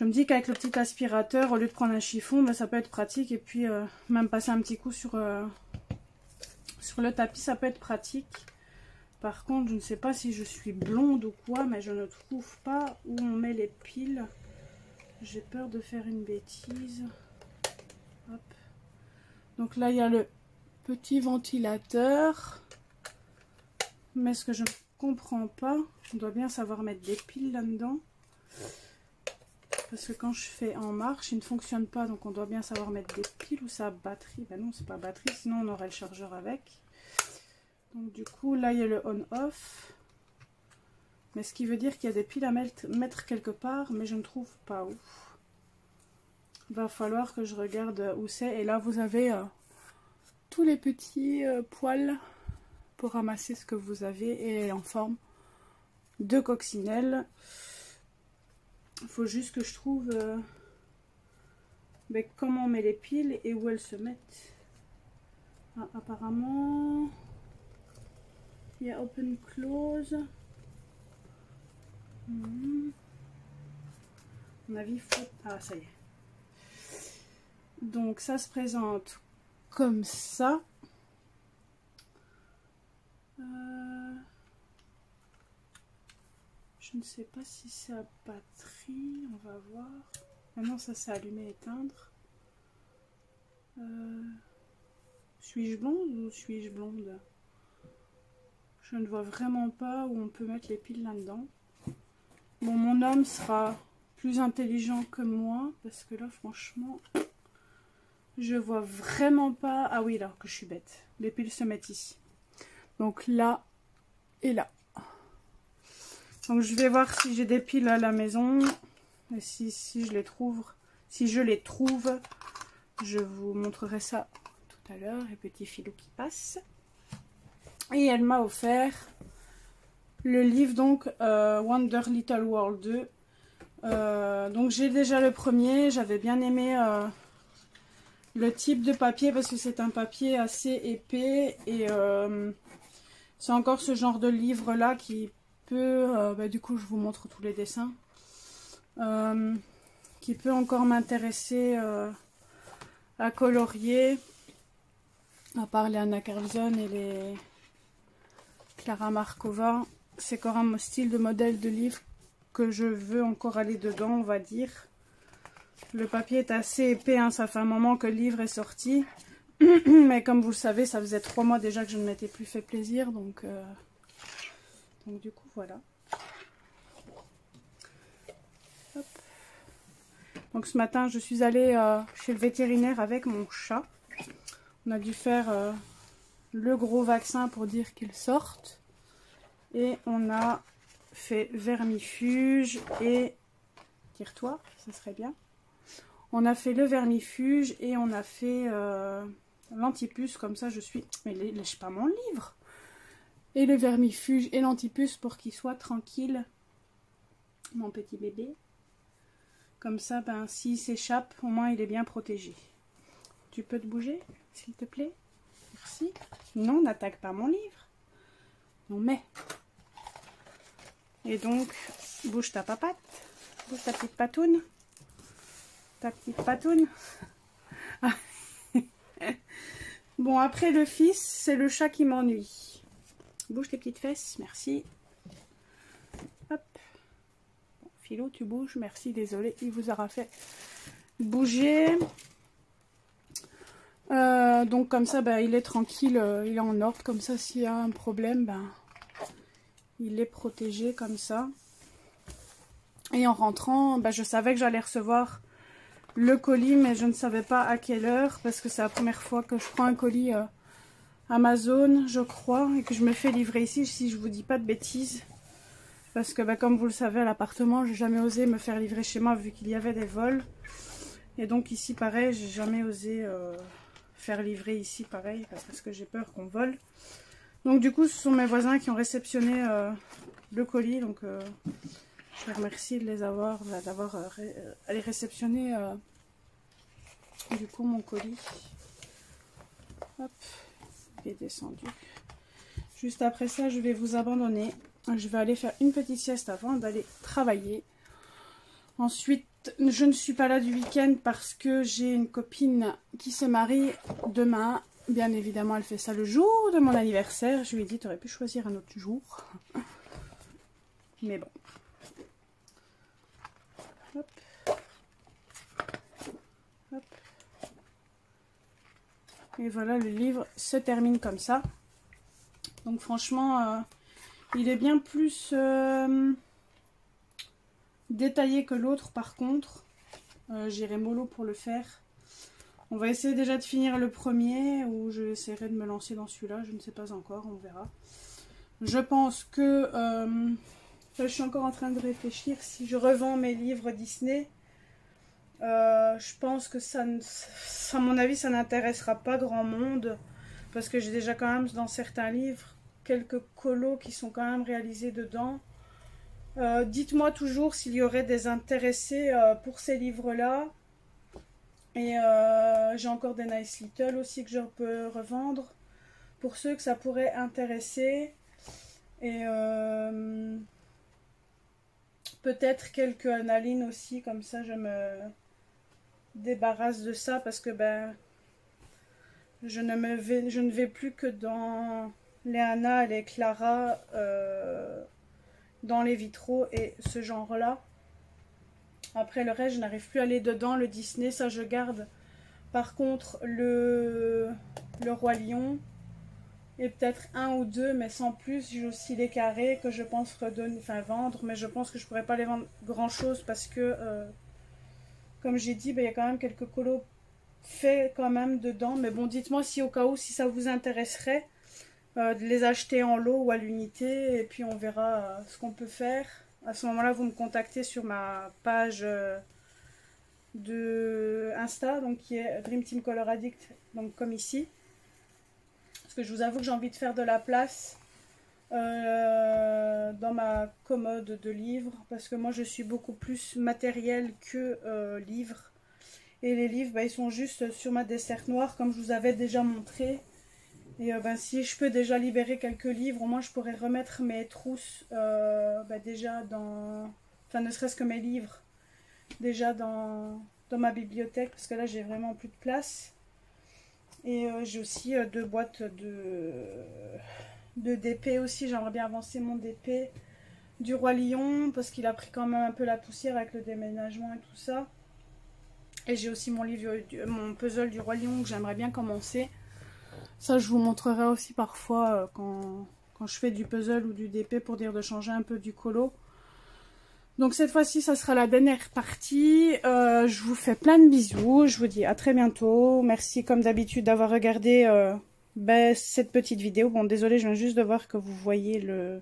me dis qu'avec le petit aspirateur, au lieu de prendre un chiffon, ça peut être pratique, et puis même passer un petit coup sur le tapis, ça peut être pratique. Par contre, je ne sais pas si je suis blonde ou quoi, mais je ne trouve pas où on met les piles. J'ai peur de faire une bêtise. Hop. Donc là il y a le petit ventilateur. Mais ce que je ne comprends pas, on doit bien savoir mettre des piles là-dedans. Parce que quand je fais en marche, il ne fonctionne pas. Donc on doit bien savoir mettre des piles, ou sa batterie. Ben non, c'est pas batterie, sinon on aurait le chargeur avec. Donc du coup, là il y a le on-off. Mais ce qui veut dire qu'il y a des piles à mettre quelque part, mais je ne trouve pas où. Il va falloir que je regarde où c'est. Et là vous avez tous les petits poils pour ramasser ce que vous avez, et en forme de coccinelle. Il faut juste que je trouve comment on met les piles et où elles se mettent. Ah, apparemment il y a open close. À mon avis, ah, ça y est. Donc ça se présente comme ça. Je ne sais pas si c'est à batterie, on va voir. Maintenant ça c'est allumé, éteindre. Suis-je blonde ou suis-je blonde? Je ne vois vraiment pas où on peut mettre les piles là-dedans. Bon, mon homme sera plus intelligent que moi. Parce que là, franchement, je vois vraiment pas... Ah oui, là, que je suis bête. Les piles se mettent ici. Donc là et là. Donc je vais voir si j'ai des piles à la maison. Et si je les trouve... Si je les trouve, je vous montrerai ça tout à l'heure. Et petit filou qui passe. Et elle m'a offert le livre, donc Wonder Little World 2. Donc j'ai déjà le premier. J'avais bien aimé le type de papier parce que c'est un papier assez épais. Et c'est encore ce genre de livre là qui peut... du coup je vous montre tous les dessins. Qui peut encore m'intéresser à colorier, à part les Anna Carlson et les Clara Markova. C'est encore un style de modèle de livre que je veux encore aller dedans, on va dire. Le papier est assez épais, hein, ça fait un moment que le livre est sorti. Mais comme vous le savez, ça faisait 3 mois déjà que je ne m'étais plus fait plaisir, donc du coup voilà. Hop. Donc ce matin, je suis allée chez le vétérinaire avec mon chat. On a dû faire le gros vaccin pour dire qu'il sorte. Et on a fait vermifuge et... Tire-toi, ça serait bien. On a fait le vermifuge et on a fait l'antipuce. Comme ça, je suis... Mais lâche pas mon livre. Et le vermifuge et l'antipuce pour qu'il soit tranquille. Mon petit bébé. Comme ça, ben, s'il s'échappe, au moins il est bien protégé. Tu peux te bouger, s'il te plaît? Merci. Non, n'attaque pas mon livre. Non, mais... Et donc, bouge ta papate. Bouge ta petite patoune. Ta petite patoune. Bon, après le fils, c'est le chat qui m'ennuie. Bouge tes petites fesses, merci. Hop. Bon, Philo, tu bouges, merci, désolé, il vous aura fait bouger. Donc comme ça, ben, il est tranquille, il est en ordre. Comme ça, s'il y a un problème, ben, il est protégé comme ça. Et en rentrant, ben, je savais que j'allais recevoir le colis, mais je ne savais pas à quelle heure, parce que c'est la première fois que je prends un colis Amazon, je crois, et que je me fais livrer ici, si je vous dis pas de bêtises. Parce que ben, comme vous le savez, à l'appartement, j'ai jamais osé me faire livrer chez moi vu qu'il y avait des vols. Et donc ici, pareil, j'ai jamais osé faire livrer ici, pareil, parce que j'ai peur qu'on vole. Donc du coup, ce sont mes voisins qui ont réceptionné le colis. Donc je les remercie de les avoir, d'avoir allé réceptionner du coup mon colis. Hop, il est descendu. Juste après ça, je vais vous abandonner. Je vais aller faire une petite sieste avant d'aller travailler. Ensuite, je ne suis pas là du week-end parce que j'ai une copine qui se marie demain. Bien évidemment, elle fait ça le jour de mon anniversaire. Je lui ai dit, tu aurais pu choisir un autre jour. Mais bon. Hop. Hop. Et voilà, le livre se termine comme ça. Donc franchement, il est bien plus détaillé que l'autre par contre. J'irai mollo pour le faire. On va essayer déjà de finir le premier ou je essaierai de me lancer dans celui-là. Je ne sais pas encore, on verra. Je pense que... je suis encore en train de réfléchir. Si je revends mes livres Disney, je pense que ça, à mon avis, ça n'intéressera pas grand monde. Parce que j'ai déjà quand même dans certains livres quelques colos qui sont quand même réalisés dedans. Dites-moi toujours s'il y aurait des intéressés pour ces livres-là. Et j'ai encore des Nice Little aussi que je peux revendre. Pour ceux que ça pourrait intéresser. Et peut-être quelques Analine aussi. Comme ça je me débarrasse de ça. Parce que ben je ne vais plus que dans les Anna et les Clara. Dans les vitraux et ce genre là. Après le reste je n'arrive plus à aller dedans. Le Disney ça je garde. Par contre le Roi Lion et peut-être un ou deux, mais sans plus. J'ai aussi les carrés que je pense redonner, enfin vendre, mais je pense que je pourrais pas les vendre grand chose parce que, comme j'ai dit, il y a quand même quelques colos faits quand même dedans. Mais bon, dites-moi si au cas où, si ça vous intéresserait de les acheter en lot ou à l'unité, et puis on verra ce qu'on peut faire. À ce moment-là, vous me contactez sur ma page de Insta, donc qui est Dream Team Color Addict, donc comme ici. Parce que je vous avoue que j'ai envie de faire de la place dans ma commode de livres, parce que moi je suis beaucoup plus matériel que livres. Et les livres, ils sont juste sur ma desserte noire, comme je vous avais déjà montré. Et si je peux déjà libérer quelques livres, au moins je pourrais remettre mes trousses déjà dans... Enfin, ne serait-ce que mes livres, déjà dans ma bibliothèque, parce que là j'ai vraiment plus de place. Et j'ai aussi 2 boîtes de DP aussi. J'aimerais bien avancer mon DP du Roi Lion, parce qu'il a pris quand même un peu la poussière avec le déménagement et tout ça. Et j'ai aussi mon livre, mon puzzle du Roi Lion que j'aimerais bien commencer. Ça, je vous montrerai aussi parfois quand je fais du puzzle ou du DP, pour dire de changer un peu du colo. Donc cette fois-ci, ça sera la dernière partie. Je vous fais plein de bisous. Je vous dis à très bientôt. Merci comme d'habitude d'avoir regardé cette petite vidéo. Bon, désolé, je viens juste de voir que vous voyez le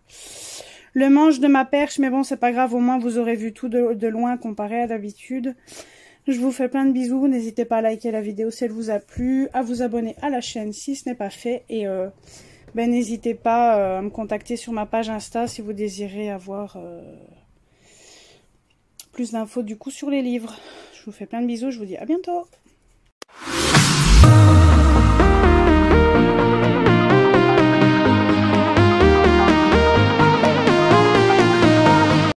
manche de ma perche. Mais bon, c'est pas grave. Au moins, vous aurez vu tout de loin comparé à d'habitude. Je vous fais plein de bisous. N'hésitez pas à liker la vidéo si elle vous a plu. À vous abonner à la chaîne si ce n'est pas fait. Et n'hésitez pas à me contacter sur ma page Insta si vous désirez avoir... plus d'infos du coup sur les livres. Je vous fais plein de bisous, je vous dis à bientôt.